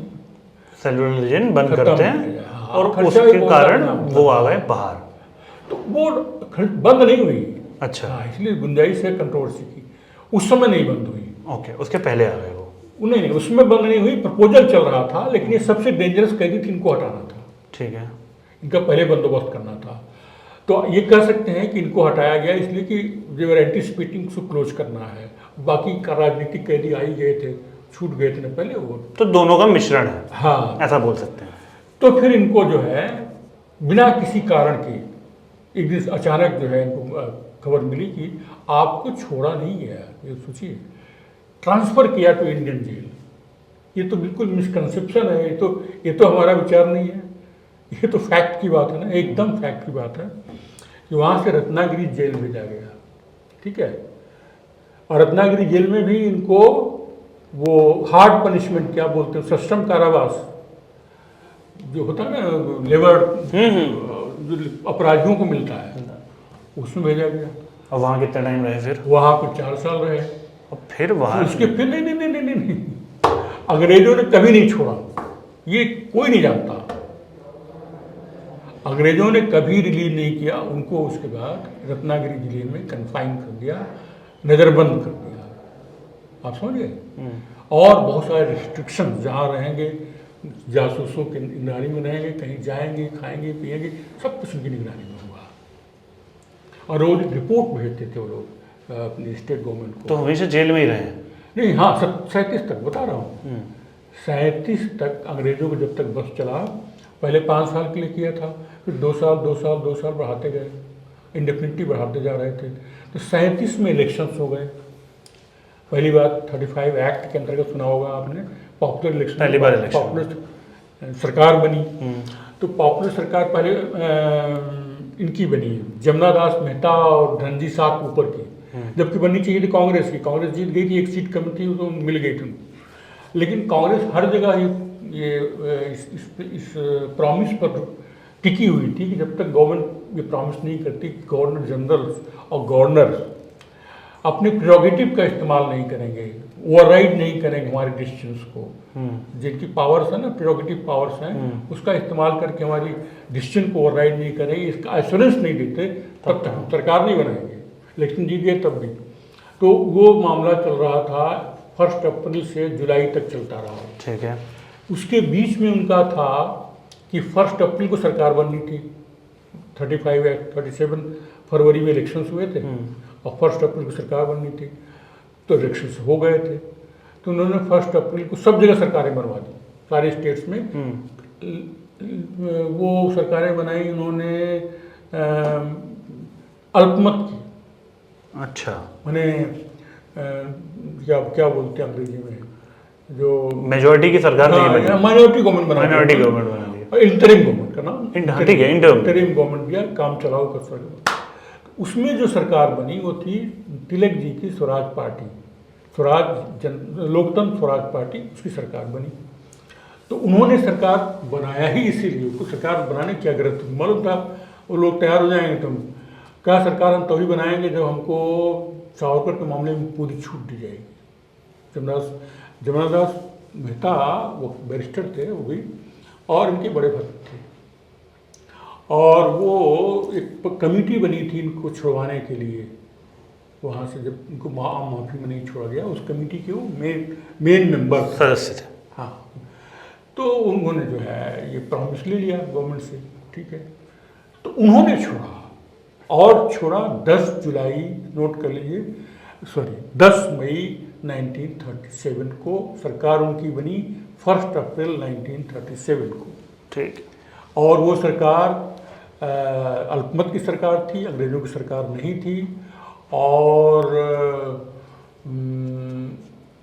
सेलुलर रिलीजन बंद खत्म करते हो हैं गया, हाँ, और खर्चा भी उसके बहुत कारण ज्यादा वो आ गए बाहर। तो वो बंद नहीं हुई। अच्छा। हाँ, इसलिए गुंजाइश है कंट्रोवर्सी की। उस समय नहीं बंद हुई, ओके, उसके पहले आ गए वो। नहीं, उसमें बंद नहीं हुई, प्रपोजल चल रहा था, लेकिन ये सबसे डेंजरस कैदी थी, इनको हटाना था, ठीक है। इनका पहले बंदोबस्त करना था। तो ये कह सकते हैं कि इनको हटाया गया इसलिए कि देवर एंटिसिपेटिंग टू क्लोज करना है। बाकी का राजनीतिक कैदी आ ही गए थे, छूट गए थे ना पहले वो। तो दोनों का मिश्रण है, हाँ, ऐसा बोल सकते हैं। तो फिर इनको जो है बिना किसी कारण के एक दिन अचानक जो है इनको खबर मिली कि आपको छोड़ा नहीं गया। ये सोचिए, ट्रांसफर किया टू इंडियन जेल। ये तो बिल्कुल मिसकंसेप्शन है, ये तो हमारा विचार नहीं है, ये तो फैक्ट की बात है ना, एकदम फैक्ट की बात है कि वहाँ से रत्नागिरी जेल भेजा गया, ठीक है। और रत्नागिरी जेल में भी इनको वो हार्ड पनिशमेंट, क्या बोलते हैं, सश्रम कारावास जो होता है ना, लेबर जो अपराधियों को मिलता है, उसमें भेजा गया। और वहाँ कितना टाइम रहे फिर? वहाँ पर 4 साल रहे। और फिर वहाँ उसके फिर नहीं, अंग्रेजों ने कभी नहीं छोड़ा, ये कोई नहीं जानता। अंग्रेजों ने कभी रिलीज नहीं किया उनको। उसके बाद रत्नागिरी जिले में कन्फाइन कर दिया, नज़रबंद कर दिया, आप समझिए। और बहुत सारे रिस्ट्रिक्शन, जहाँ रहेंगे जासूसों की निगरानी में रहेंगे, कहीं जाएंगे, खाएंगे, पिएंगे, सब कुछ उनकी निगरानी में हुआ। और रोज रिपोर्ट भेजते थे वो लोग अपनी स्टेट गवर्नमेंट को। तो हमेशा जेल में ही रहे हैं? नहीं, हाँ, 37 तक बता रहा हूँ, 37 तक अंग्रेजों को जब तक बस चला। पहले 5 साल के लिए किया था, फिर 2 साल 2 साल 2 साल बढ़ाते गए, इंडेफिनिटली बढ़ाते जा रहे थे। तो 37 में इलेक्शंस हो गए। पहली बात 35 एक्ट के अंतर्गत सुना होगा आपने, पॉपुलर इलेक्शन, पहली बार इलेक्शन, पॉपुलर सरकार बनी। तो पॉपुलर सरकार पहले इनकी बनी, जमुना दास मेहता और धनजी साहब ऊपर की, जबकि बननी चाहिए थी कांग्रेस की। कांग्रेस जीत गई थी, एक सीट कम थी, तो मिल गई थी। लेकिन कांग्रेस हर जगह इस प्रॉमिस पर टिकी हुई थी कि जब तक गवर्नमेंट ये प्रॉमिस नहीं करती कि गवर्नर जनरल और गवर्नर अपने प्रेरोगेटिव का इस्तेमाल नहीं करेंगे, ओवरराइड नहीं करेंगे हमारे डिसीजंस को, जिनकी पावर्स है ना, प्रेरोगेटिव पावर्स हैं, उसका इस्तेमाल करके हमारी डिसीजन को ओवरराइड नहीं करेंगे, इसका एश्योरेंस नहीं देते, तब तक हम सरकार नहीं बनाएंगे। लेकिन जीत गए तब भी। तो वो मामला चल रहा था 1 अप्रैल से जुलाई तक चलता रहा, ठीक है। उसके बीच में उनका था कि 1 अप्रैल को सरकार बननी थी। 37 फरवरी में इलेक्शंस हुए थे और 1 अप्रैल को सरकार बननी थी। तो इलेक्शंस हो गए थे, तो उन्होंने 1 अप्रैल को सब जगह सरकारें बनवा दी, सारे स्टेट्स में। वो सरकारें बनाई उन्होंने अल्पमत की। अच्छा, मैंने क्या बोलते हैं अंग्रेजी में, जो मेजोरिटी की सरकार नहीं बनी, माइनॉरिटी गवर्नमेंट बना, माइनॉरिटी गवर्नमेंट बना दी। इंटरिम गवर्नमेंट का नाम, ठीक है, इंटरिम गवर्नमेंट दिया, काम चलाओ कर सकते। उसमें जो सरकार बनी वो थी तिलक जी की स्वराज पार्टी, लोकतंत्र स्वराज पार्टी, उसकी सरकार बनी। तो उन्होंने सरकार बनाया ही इसीलिए, उसको सरकार बनाने की जरूरत थी, मालूम था वो लोग तैयार हो जाएंगे, तुम क्या सरकार हम तभी बनाएंगे जब हमको सावरकर के मामले में पूरी छूट दी जाएगी। जमुना दास मेहता वो बैरिस्टर थे वो भी, और इनके बड़े भक्त थे, और वो एक कमेटी बनी थी इनको छुड़वाने के लिए। वहाँ से जब इनको माफ़ी में नहीं छोड़ा गया, उस कमेटी के वो मेन मेंबर सदस्य थे। हाँ, तो उन्होंने जो है ये प्रॉमिस ले लिया गवर्नमेंट से, ठीक है। तो उन्होंने छोड़ा, और छोड़ा 10 जुलाई, नोट कर लीजिए, 10 मई 1937 को सरकार उनकी बनी, 1 अप्रैल 1937 को, ठीक। और वो सरकार अल्पमत की सरकार थी, अंग्रेजों की सरकार नहीं थी। और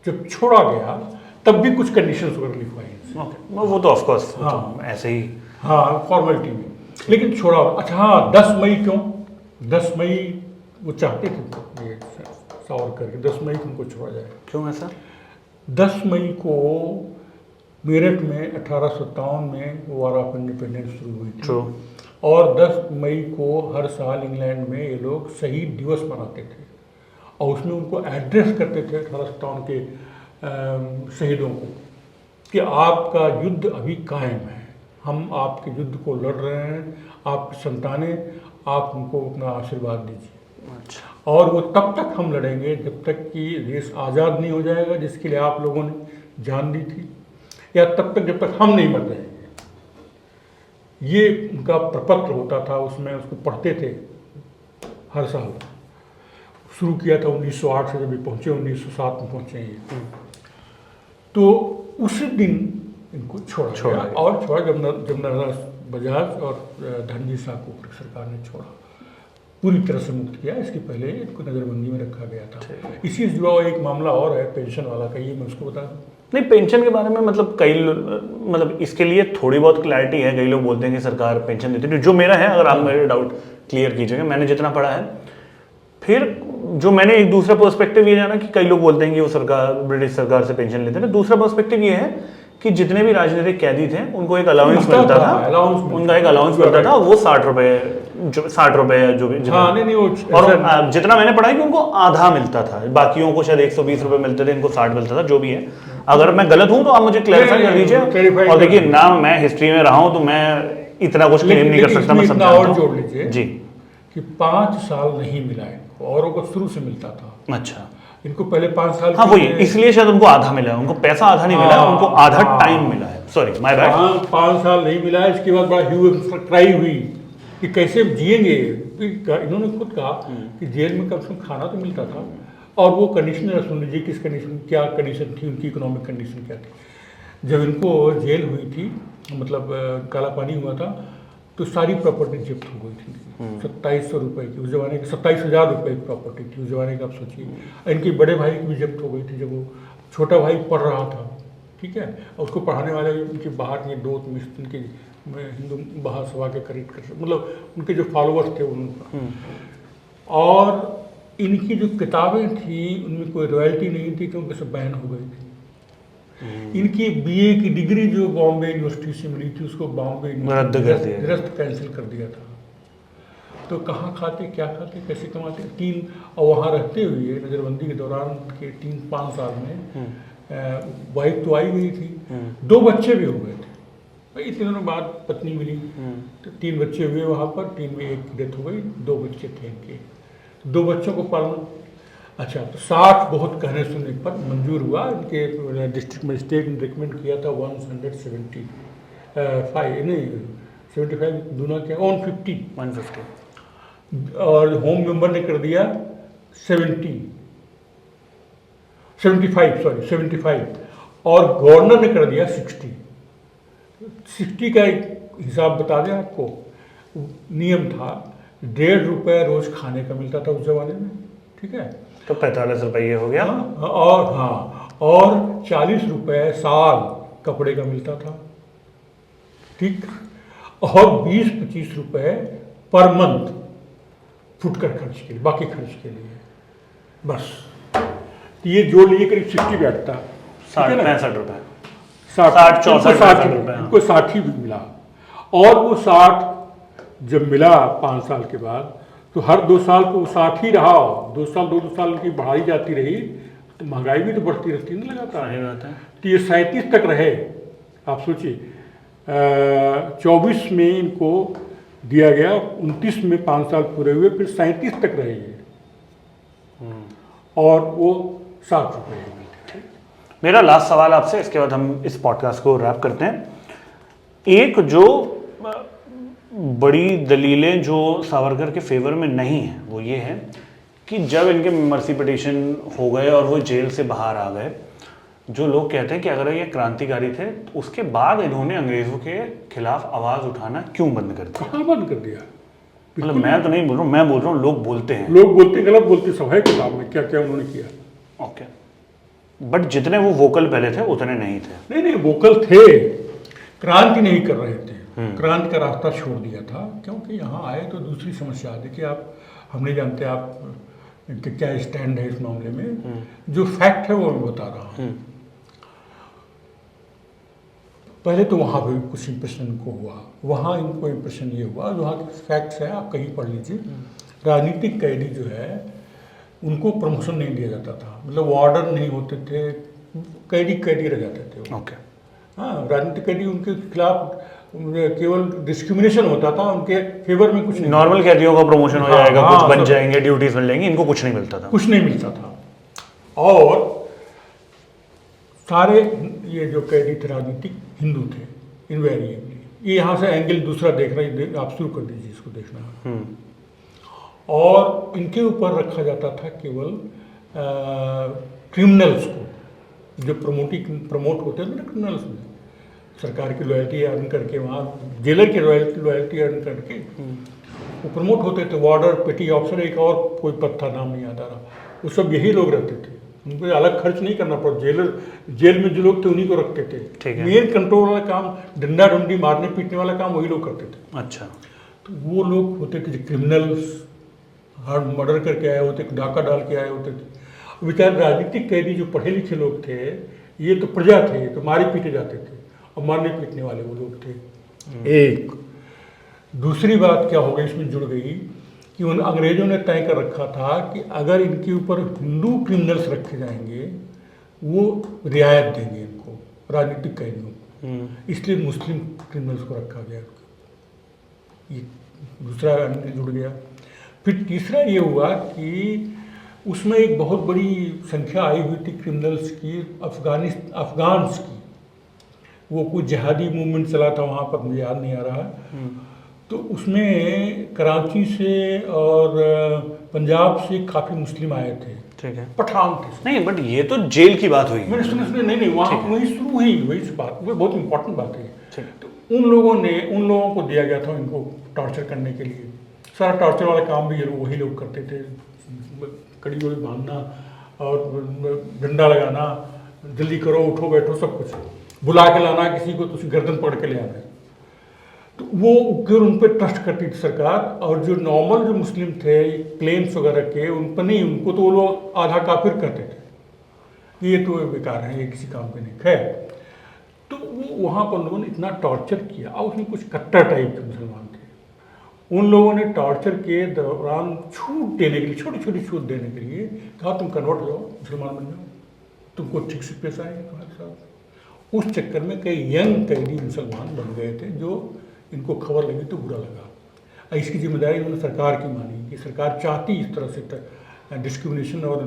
जब छोड़ा गया तब भी कुछ कंडीशंस वगैरह लिखवाई। ओके, वो तो ऑफ कोर्स, हाँ, ऐसे ही, हाँ, फॉर्मेलिटी में, लेकिन छोड़ा। अच्छा हाँ, 10 मई क्यों? 10 मई वो चाहते थे ये सावरकर के 10 मई को उनको छोड़ा जाए। क्यों ऐसा? 10 मई को मेरठ में 1857 में वॉर ऑफ इंडिपेंडेंस शुरू हुई थी। ट्रू। और 10 मई को हर साल इंग्लैंड में ये लोग शहीद दिवस मनाते थे और उसमें उनको एड्रेस करते थे 1857 के शहीदों को कि आपका युद्ध अभी कायम है, हम आपके युद्ध को लड़ रहे हैं, आपकी संतानें, आप हमको अपना आशीर्वाद दीजिए। अच्छा। और वो तब तक हम लड़ेंगे जब तक कि देश आज़ाद नहीं हो जाएगा, जिसके लिए आप लोगों ने जान दी थी, या तब तक जब तक हम नहीं मर जाएंगे। ये उनका प्रपत्र होता था, उसमें उसको पढ़ते थे हर साल। शुरू किया था 1908 से, जब ये पहुँचे 1907 में पहुँचे ये। तो उसी दिन इनको छोड़ा गया और छोड़ा जब नर्मदा बजाज और धनजी साह को सरकार ने छोड़ा, पूरी तरह से मुक्त किया। इसके पहले इनको नज़रबंदी में रखा गया था। इसी से जुड़ा हुआ एक मामला और है पेंशन वाला का, ये मैं उसको बता दूँ। नहीं, पेंशन के बारे में मतलब मतलब इसके लिए थोड़ी बहुत क्लैरिटी है। कई लोग बोलते हैं कि सरकार पेंशन देती है, जो मेरा है, अगर आप मेरे डाउट क्लियर कीजिएगा। मैंने जितना पढ़ा है, फिर जो मैंने एक दूसरा पर्सपेक्टिव ये जाना कि कई लोग बोलते हैं कि वो सरकार, ब्रिटिश सरकार से पेंशन लेते हैं। दूसरा पर्सपेक्टिव ये है कि जितने भी राजनीतिक कैदी थे उनको एक अलाउंस मिलता था, उनका एक अलाउंस मिलता था, वो 60 रुपए जो भी और जितना मैंने पढ़ा है कि उनको आधा मिलता था, बाकियों को शायद 120 रुपए मिलते थे, इनको 60 मिलता था, जो भी है। अगर मैं गलत हूं तो आप मुझे क्लैरिफाई कर दीजिए। और देखिए ना, मैं हिस्ट्री में रहा हूं तो मैं इतना कुछ क्लेम नहीं कर सकता। मैं समझा और जोड़ लीजिए जी कि 5 साल नहीं मिला इनको, औरों को शुरू से मिलता था। अच्छा, इनको पहले 5 साल, हाँ वही, इसलिए शायद उनको आधा मिला है, उनको पैसा आधा नहीं मिला है, उनको आधा टाइम मिला है। Sorry my bad. 5 साल नहीं मिला है। इसके बाद बड़ा ह्यू ट्राई हुई कि कैसे जिएंगे। इन्होंने खुद कहा कि जेल में कम से कम खाना तो मिलता था, और वो कंडीशन सुन लीजिए, किस कंडीशन, क्या कंडीशन थी उनकी, इकोनॉमिक कंडीशन क्या थी। जब इनको जेल हुई थी, मतलब काला पानी हुआ था, तो सारी प्रॉपर्टी जब्त हो गई थी। 2700 रुपये की, उस जमाने की 27,000 रुपये की प्रॉपर्टी थी उस जमाने की, आप सोचिए। इनके बड़े भाई की भी जब्त हो गई थी, जब वो छोटा भाई पढ़ रहा था, ठीक है। और उसको पढ़ाने वाले उनके बाहर के दोस्त मित्र, उनके हिंदू महासभा के करीब, मतलब उनके जो फॉलोअर्स थे उनका। और इनकी जो किताबें थी उनमें कोई रॉयल्टी नहीं थी, क्योंकि सब बैन हो गई थी। इनकी बीए की डिग्री जो बॉम्बे यूनिवर्सिटी से मिली थी, उसको बॉम्बे निरस्त कैंसिल कर दिया था। तो कहाँ खाते, क्या खाते, कैसे कमाते। और वहाँ रहते हुए नज़रबंदी के दौरान के 3-5 साल में वाइफ तो आई गई थी, 2 बच्चे भी हो गए थे। भाई इतने दिनों बाद पत्नी मिली, तो 3 बच्चे हुए वहाँ पर। 3 में एक की डेथ हो गई, 2 बच्चे थे इनके, 2 बच्चों को पालना। अच्छा, तो 60 बहुत कहने सुनने पर मंजूर हुआ। इनके डिस्ट्रिक्ट मजिस्ट्रेट ने रिकमेंड किया था 175 नहीं 75 दूना क्या 150 और होम मेंबर ने कर दिया 75 और गवर्नर ने कर दिया 60 का एक हिसाब बता दें आपको। नियम था 1.5 रुपये रोज खाने का मिलता था उस जमाने में, ठीक है। तो 45 रुपये हो गया। और 40 रुपये साल कपड़े का मिलता था, ठीक। और 20-25 रुपये पर मंथ फुटकर खर्च के लिए, बाकी खर्च के लिए, बस। ये जोड़ लिए करीब 60 बैठता, 65 रुपये, 60-64 रुपये, इनको 60 भी मिला। और वो 60 जब मिला 5 साल के बाद, तो हर 2 साल को 60 ही रहा। 2 साल की बढ़ाई जाती रही, तो महंगाई भी तो बढ़ती रहती है ना लगातार। तो ये 37 तक रहे। आप सोचिए 24 में इनको दिया गया, 29 में 5 साल पूरे हुए, फिर 37 तक रहे ये। और वो 60 रुपये मिलते थे। मेरा लास्ट सवाल आपसे, इसके बाद हम इस पॉडकास्ट को रैप करते हैं। एक जो बड़ी दलीलें जो सावरकर के फेवर में नहीं है, वो ये है कि जब इनके मर्सी पिटीशन हो गए और वो जेल से बाहर आ गए, जो लोग कहते हैं कि अगर ये क्रांतिकारी थे, तो उसके बाद इन्होंने अंग्रेजों के खिलाफ आवाज़ उठाना क्यों बंद कर दिया? कहाँ बंद कर दिया? मतलब मैं तो नहीं बोल रहा हूँ, मैं बोल रहा हूँ लोग बोलते हैं। लोग बोलते, गलत बोलते, सब है किताब में क्या क्या उन्होंने किया। ओके, बट जितने वो वोकल पहले थे उतने नहीं थे। नहीं वोकल थे, क्रांति नहीं कर रहे थे। क्रांति का रास्ता छोड़ दिया था, क्योंकि यहाँ आए तो दूसरी समस्या आ देखिए। आप, हम नहीं जानते आप कि क्या स्टैंड है इस मामले में। जो फैक्ट है वो मैं बता रहा हूँ। पहले तो वहाँ भी कुछ इम्प्रेशन इनको हुआ, वहाँ इनको इम्प्रेशन ये हुआ, वहाँ के फैक्ट्स है आप कहीं पढ़ लीजिए, राजनीतिक कैदी जो है उनको प्रमोशन नहीं दिया जाता था, मतलब वार्डन नहीं होते थे, कैदी कैदी रह जाते थे वो। ओके। हाँ, राजनीतिक कैदी उनके खिलाफ केवल डिस्क्रिमिनेशन होता था, उनके फेवर में कुछ नहीं। नॉर्मल कैदियों का प्रमोशन हो जाएगा, हाँ, कुछ बन सब- जाएंगे, ड्यूटीज मिल जाएंगी, इनको कुछ नहीं मिलता था। कुछ नहीं मिलता था। और सारे ये जो कैदी थे राजनीतिक हिंदू थे इनवेरिएबली। ये यहाँ से एंगल दूसरा देख रहे, आप शुरू कर दीजिए इसको देखना। और इनके ऊपर रखा जाता था केवल क्रिमिनल्स को, जो प्रमोट होते थे ना क्रिमिनल्स में, सरकार की लॉयल्टी अर्न करके, वहाँ जेलर की लॉयल्टी अर्न करके वो प्रमोट होते थे। वार्डर, पेटी ऑफिसर, एक और कोई पद था, नाम नहीं आता रहा, वो सब यही लोग रहते थे, उनको अलग खर्च नहीं करना पड़ा। जेल में जो लोग थे उन्हीं को रखते थे। मेन कंट्रोल वाला काम, डंडा डंडी मारने पीटने वाला काम वही लोग करते थे। अच्छा। तो वो लोग होते थे क्रिमिनल्स, हार्ड मर्डर करके आए होते, डाका डाल के आए होते थे। बेचारे राजनीतिक कैदी जो पढ़े लिखे लोग थे, ये तो प्रजा थे, तो मारे पीटे जाते थे, और मारने पीटने वाले वो लोग थे। एक दूसरी बात क्या हो गई इसमें जुड़ गई कि उन अंग्रेजों ने तय कर रखा था कि अगर इनके ऊपर हिंदू क्रिमिनल्स रखे जाएंगे वो रियायत देंगे इनको, राजनीतिक कैदियों को, इसलिए मुस्लिम क्रिमिनल्स को रखा गया। ये दूसरा जुड़ गया। फिर तीसरा ये हुआ कि उसमें एक बहुत बड़ी संख्या आई हुई थी क्रिमिनल्स की, अफगान्स की। वो कुछ जिहादी मूवमेंट चला था वहाँ पर, मुझे याद नहीं आ रहा है। तो उसमें कराची से और पंजाब से काफ़ी मुस्लिम आए थे। ठीक है। पठान थे। नहीं, बट ये तो जेल की बात हुई। मैंने सुने नहीं, वहाँ वही शुरू हुई, वही से बात, वो बहुत इंपॉर्टेंट बात है। ठीक। तो उन लोगों को दिया गया था इनको टॉर्चर करने के लिए। सारा टॉर्चर वाला काम भी ये लोग वही लोग करते थे, कड़ी गोली बांधना और डंडा लगाना, जल्दी करो, उठो बैठो, सब कुछ बुला के लाना किसी को, तो उसकी गर्दन पकड़ के ले आना। तो वो फिर उन पर ट्रस्ट करती थी सरकार। और जो नॉर्मल जो मुस्लिम थे क्लेम्स वगैरह के, उन पर नहीं, उनको तो वो लोग आधा काफिर करते थे, ये तो बेकार है, ये किसी काम के नहीं। खैर, तो वो वहाँ पर लोगों ने इतना टॉर्चर किया, और उसमें कुछ कट्टर टाइप के मुसलमान थे। उन लोगों ने टॉर्चर के दौरान छूट देने के लिए, छोटी छोटी छूट देने के लिए कहा तुम कन्वर्ट हो जाओ, मुसलमान बन जाओ, तुमको ठीक से पेश आएंगे तुम्हारे साथ। उस चक्कर में कई यंग कैदी मुसलमान बन गए थे, जो इनको खबर लगी तो बुरा लगा। इसकी जिम्मेदारी उन्होंने सरकार की मानी कि सरकार चाहती इस तरह से डिस्क्रिमिनेशन और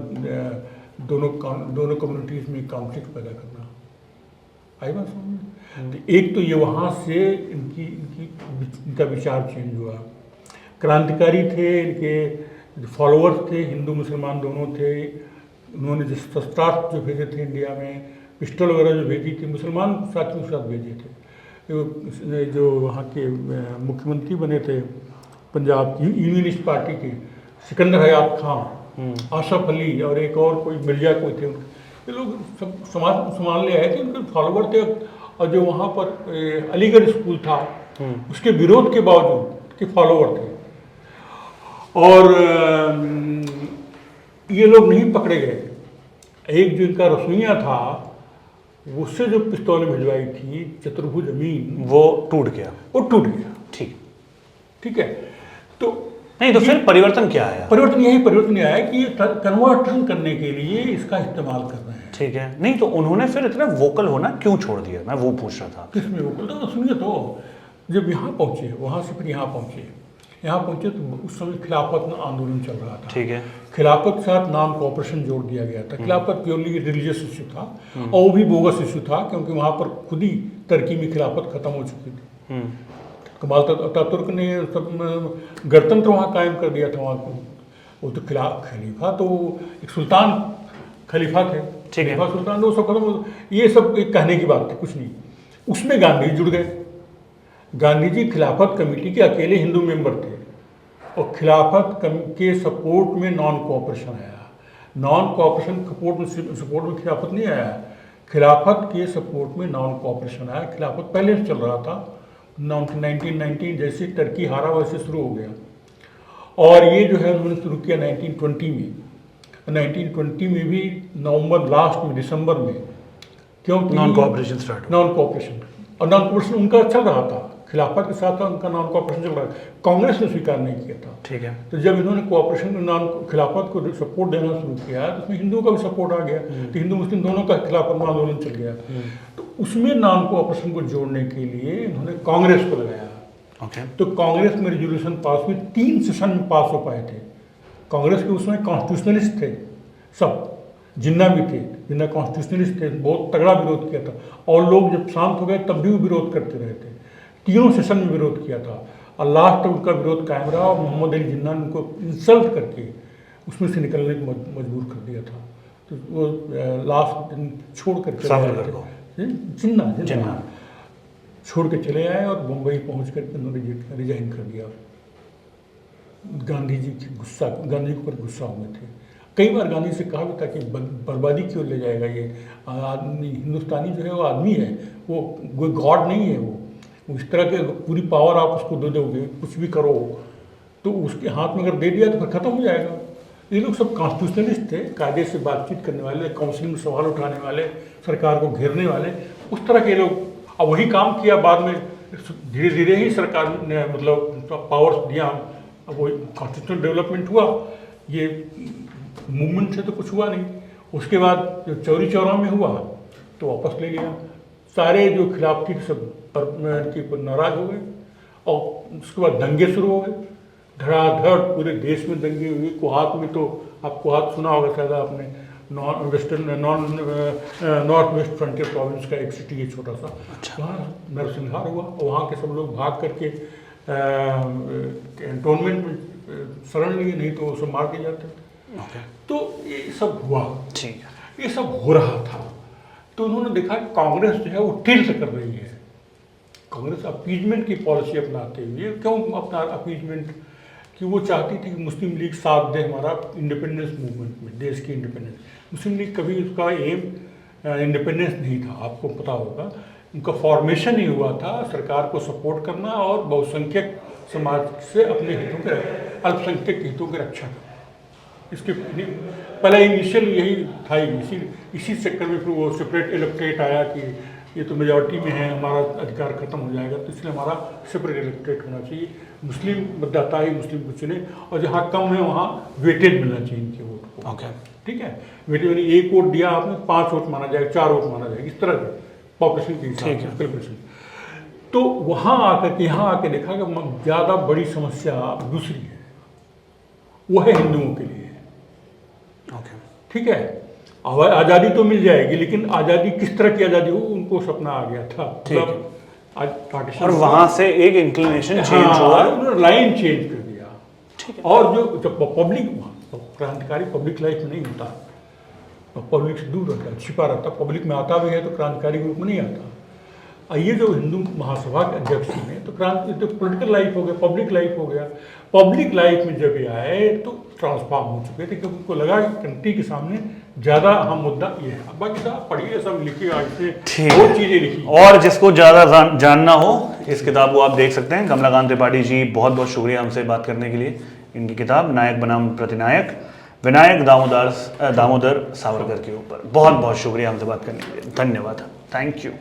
दोनों कम्युनिटीज़ में कॉन्फ्लिक्ट पैदा करना। आई बात समझ? तो एक तो ये वहाँ से इनका विचार चेंज हुआ। क्रांतिकारी थे, इनके फॉलोअर्स थे, हिंदू मुसलमान दोनों थे। उन्होंने जो शस्त्रास्त्र जो भेजे थे इंडिया में, पिस्टल वगैरह जो भेजी थी, मुसलमान साथियों के साथ भेजे थे। जो वहाँ के मुख्यमंत्री बने थे पंजाब की यूनियनिस्ट पार्टी के, सिकंदर हयात खान, आसफ अली और एक और कोई मिर्जा कोई थे, ये लोग सब समाज संभाल ले आए थे, उनके फॉलोवर थे। और जो वहाँ पर अलीगढ़ स्कूल था, उसके विरोध के बावजूद के फॉलोवर थे। और ये लोग नहीं पकड़े गए। एक जो इनका रसोइया था, उससे जो पिस्तौलें भिजवाई थी चतुर्भुज अमीन, वो टूट गया। ठीक है। तो नहीं, तो फिर परिवर्तन क्या आया? परिवर्तन यह आया कि कन्वर्टन करने के लिए इसका इस्तेमाल कर रहे हैं। ठीक है। नहीं, तो उन्होंने फिर इतना वोकल होना क्यों छोड़ दिया, मैं वो पूछ रहा था। किसमें वोकल? तो सुनिए, तो जब यहाँ पहुँचे, वहाँ से फिर यहाँ पहुँचे तो उस समय खिलाफत आंदोलन चल रहा था। ठीक है। खिलाफत के साथ नाम कॉपरेशन जोड़ दिया गया था। खिलाफत प्योरली रिलीजियस इशू था, और वो भी बोगस इशू था, क्योंकि वहाँ पर खुद ही टर्की में खिलाफत खत्म हो चुकी थी। कमाल अतातुर्क ने सब गणतंत्र वहाँ कायम कर दिया था वहाँ को। वो तो खलीफा तो एक सुल्तान खलीफा थे, खलीफा सुल्तान, तो सब खत्म। ये सब एक कहने की बात थी, कुछ नहीं। उसमें गांधी जुड़ गए। गांधी जी खिलाफत कमेटी के अकेले हिंदू मेंबर थे, और खिलाफत के सपोर्ट में नॉन कोऑपरेशन आया। नॉन कोऑपरेशन सपोर्ट में खिलाफत नहीं आया, खिलाफत के सपोर्ट में नॉन कोऑपरेशन आया। खिलाफत पहले से चल रहा था, 1919 जैसे टर्की हारा वैसे शुरू हो गया। और ये जो है उन्होंने शुरू किया 1920 में। 1920 में भी नवंबर लास्ट में, दिसंबर में, क्योंकि non cooperation start, non cooperation और नॉन कोऑपरेशन उनका चल रहा था, खिलाफत के साथ उनका नॉन कोऑपरेशन चल रहा था, कांग्रेस ने स्वीकार नहीं किया था। ठीक है। तो जब इन्होंने कोऑपरेशन नॉन खिलाफत को सपोर्ट देना शुरू किया तो उसमें हिंदुओं का भी सपोर्ट आ गया, तो हिंदू मुस्लिम दोनों का खिलाफत में आंदोलन चल गया। तो उसमें नॉन कोऑपरेशन को जोड़ने के लिए इन्होंने कांग्रेस को लगाया। ओके। तो कांग्रेस में रेजोल्यूशन पास हुई, 3 सेशन में पास हो पाए थे। कांग्रेस के उसमें कॉन्स्टिट्यूशनलिस्ट थे सब, जिन्ना भी थे, जिन्ना कॉन्स्टिट्यूशनलिस्ट थे, बहुत तगड़ा विरोध किया था। और लोग जब शांत हो गए तब भी वो विरोध करते रहे थे, तीनों सेशन में विरोध किया था। और लास्ट तक उनका विरोध कायम रहा और मोहम्मद अली जिन्ना ने उनको इंसल्ट करके उसमें से निकलने को मजबूर कर दिया था। तो वो लास्ट दिन छोड़ कर चले आए, जिन्ना छोड़ के चले आए और मुंबई पहुंच कर उन्होंने रिजाइन कर दिया। गांधी जी की गुस्सा, गांधी के ऊपर गुस्सा हुए थे। कई बार गांधी से कहा भी था कि बर्बादी क्यों ले जाएगा ये आदमी, हिंदुस्तानी जो है वो आदमी है, वो कोई गॉड नहीं है। वो इस तरह के पूरी पावर आप उसको दे दोगे, कुछ भी करो तो उसके हाथ में अगर दे दिया तो फिर खत्म हो जाएगा। ये लोग सब कॉन्स्टिट्यूशनलिस्ट थे, कायदे से बातचीत करने वाले, काउंसिल में सवाल उठाने वाले, सरकार को घेरने वाले, उस तरह के लोग। अब वही काम किया बाद में, धीरे धीरे ही सरकार ने मतलब पावर्स दिया। अब वही कॉन्स्टिट्यूशनल डेवलपमेंट हुआ, ये मूवमेंट से तो कुछ हुआ नहीं। उसके बाद जो चौरी चौरा में हुआ तो वापस ले लिया, सारे जो खिलाफ थी सब पर नाराज हो गए। और उसके बाद दंगे शुरू हो गए, धड़ाधड़ पूरे देश में दंगे हुए। कोहात में तो आप कोहात सुना होगा शायद आपने, नॉर्थ वेस्ट फ्रंटियर प्रोविंस का एक सिटी है छोटा सा, वहाँ नरसंहार हुआ और वहाँ के सब लोग भाग करके कैंटोनमेंट में शरण लिए, नहीं तो सब मार के जाते थे। तो ये सब हुआ, ये सब हो रहा था। तो उन्होंने देखा कि कांग्रेस जो है वो टिल्ट कर रही है। कांग्रेस अपीजमेंट की पॉलिसी अपनाते हुए, क्यों अपना अपीजमेंट, कि वो चाहती थी कि मुस्लिम लीग साथ दे हमारा इंडिपेंडेंस मूवमेंट में, देश की इंडिपेंडेंस। मुस्लिम लीग कभी उसका एम इंडिपेंडेंस नहीं था, आपको पता होगा। उनका फॉर्मेशन ही हुआ था सरकार को सपोर्ट करना और बहुसंख्यक समाज से अपने हितों के, अल्पसंख्यक हितों की रक्षा करना। इसके पहले इनिशियल यही था, इसी चक्कर में फिर वो सेपरेट इलेक्ट्रेट आया कि ये तो मेजॉरिटी में है, हमारा अधिकार खत्म हो जाएगा, तो इसलिए हमारा सेपरेट इलेक्ट्रेट होना चाहिए, मुस्लिम मतदाता ही मुस्लिम को चुने, और जहाँ कम है वहाँ वेटेज मिलना चाहिए इनके वोट को। ओके, ठीक है, वेटेज यानी 1 वोट दिया आपने 5 वोट माना जाएगा, 4 वोट माना जाएगा, इस तरह से पॉपुलेशन के हिसाब से। तो वहाँ आकर यहाँ आके देखा कि ज़्यादा बड़ी समस्या दूसरी है, वो है हिंदुओं के लिए। ठीक है, आज़ादी तो मिल जाएगी, लेकिन आज़ादी किस तरह की आज़ादी हो, उनको सपना आ गया था। मतलब आज पार्टीशन, और वहाँ से एक इंक्लिनेशन चेंज हुआ, उन्होंने लाइन चेंज कर दिया। ठीक है, और जो पब्लिक, क्रांतिकारी पब्लिक लाइफ में नहीं होता, पब्लिक से दूर रहता है, छिपा रहता, पब्लिक में आता भी है तो क्रांतिकारी रूप में नहीं आता। ये जो हिंदू महासभा के अध्यक्ष हैं तो क्रांति, तो पॉलिटिकल लाइफ हो गया, पब्लिक लाइफ हो गया। पब्लिक लाइफ में जब ये आए तो ट्रांसफॉर्म हो चुके थे, क्योंकि उनको लगा कि कंट्री के सामने ज़्यादा अहम मुद्दा ये है। बाकी साहब पढ़िए, सब लिखिए, आज से बहुत चीज़ें लिखी। और जिसको ज़्यादा जानना हो इस किताब को आप देख सकते हैं। कमलाकांत त्रिपाठी जी, बहुत बहुत शुक्रिया हमसे बात करने के लिए। इनकी किताब नायक बनाम प्रतिनायक, विनायक दामोदर सावरकर के ऊपर, बहुत बहुत शुक्रिया हमसे बात करने के लिए। धन्यवाद, थैंक यू।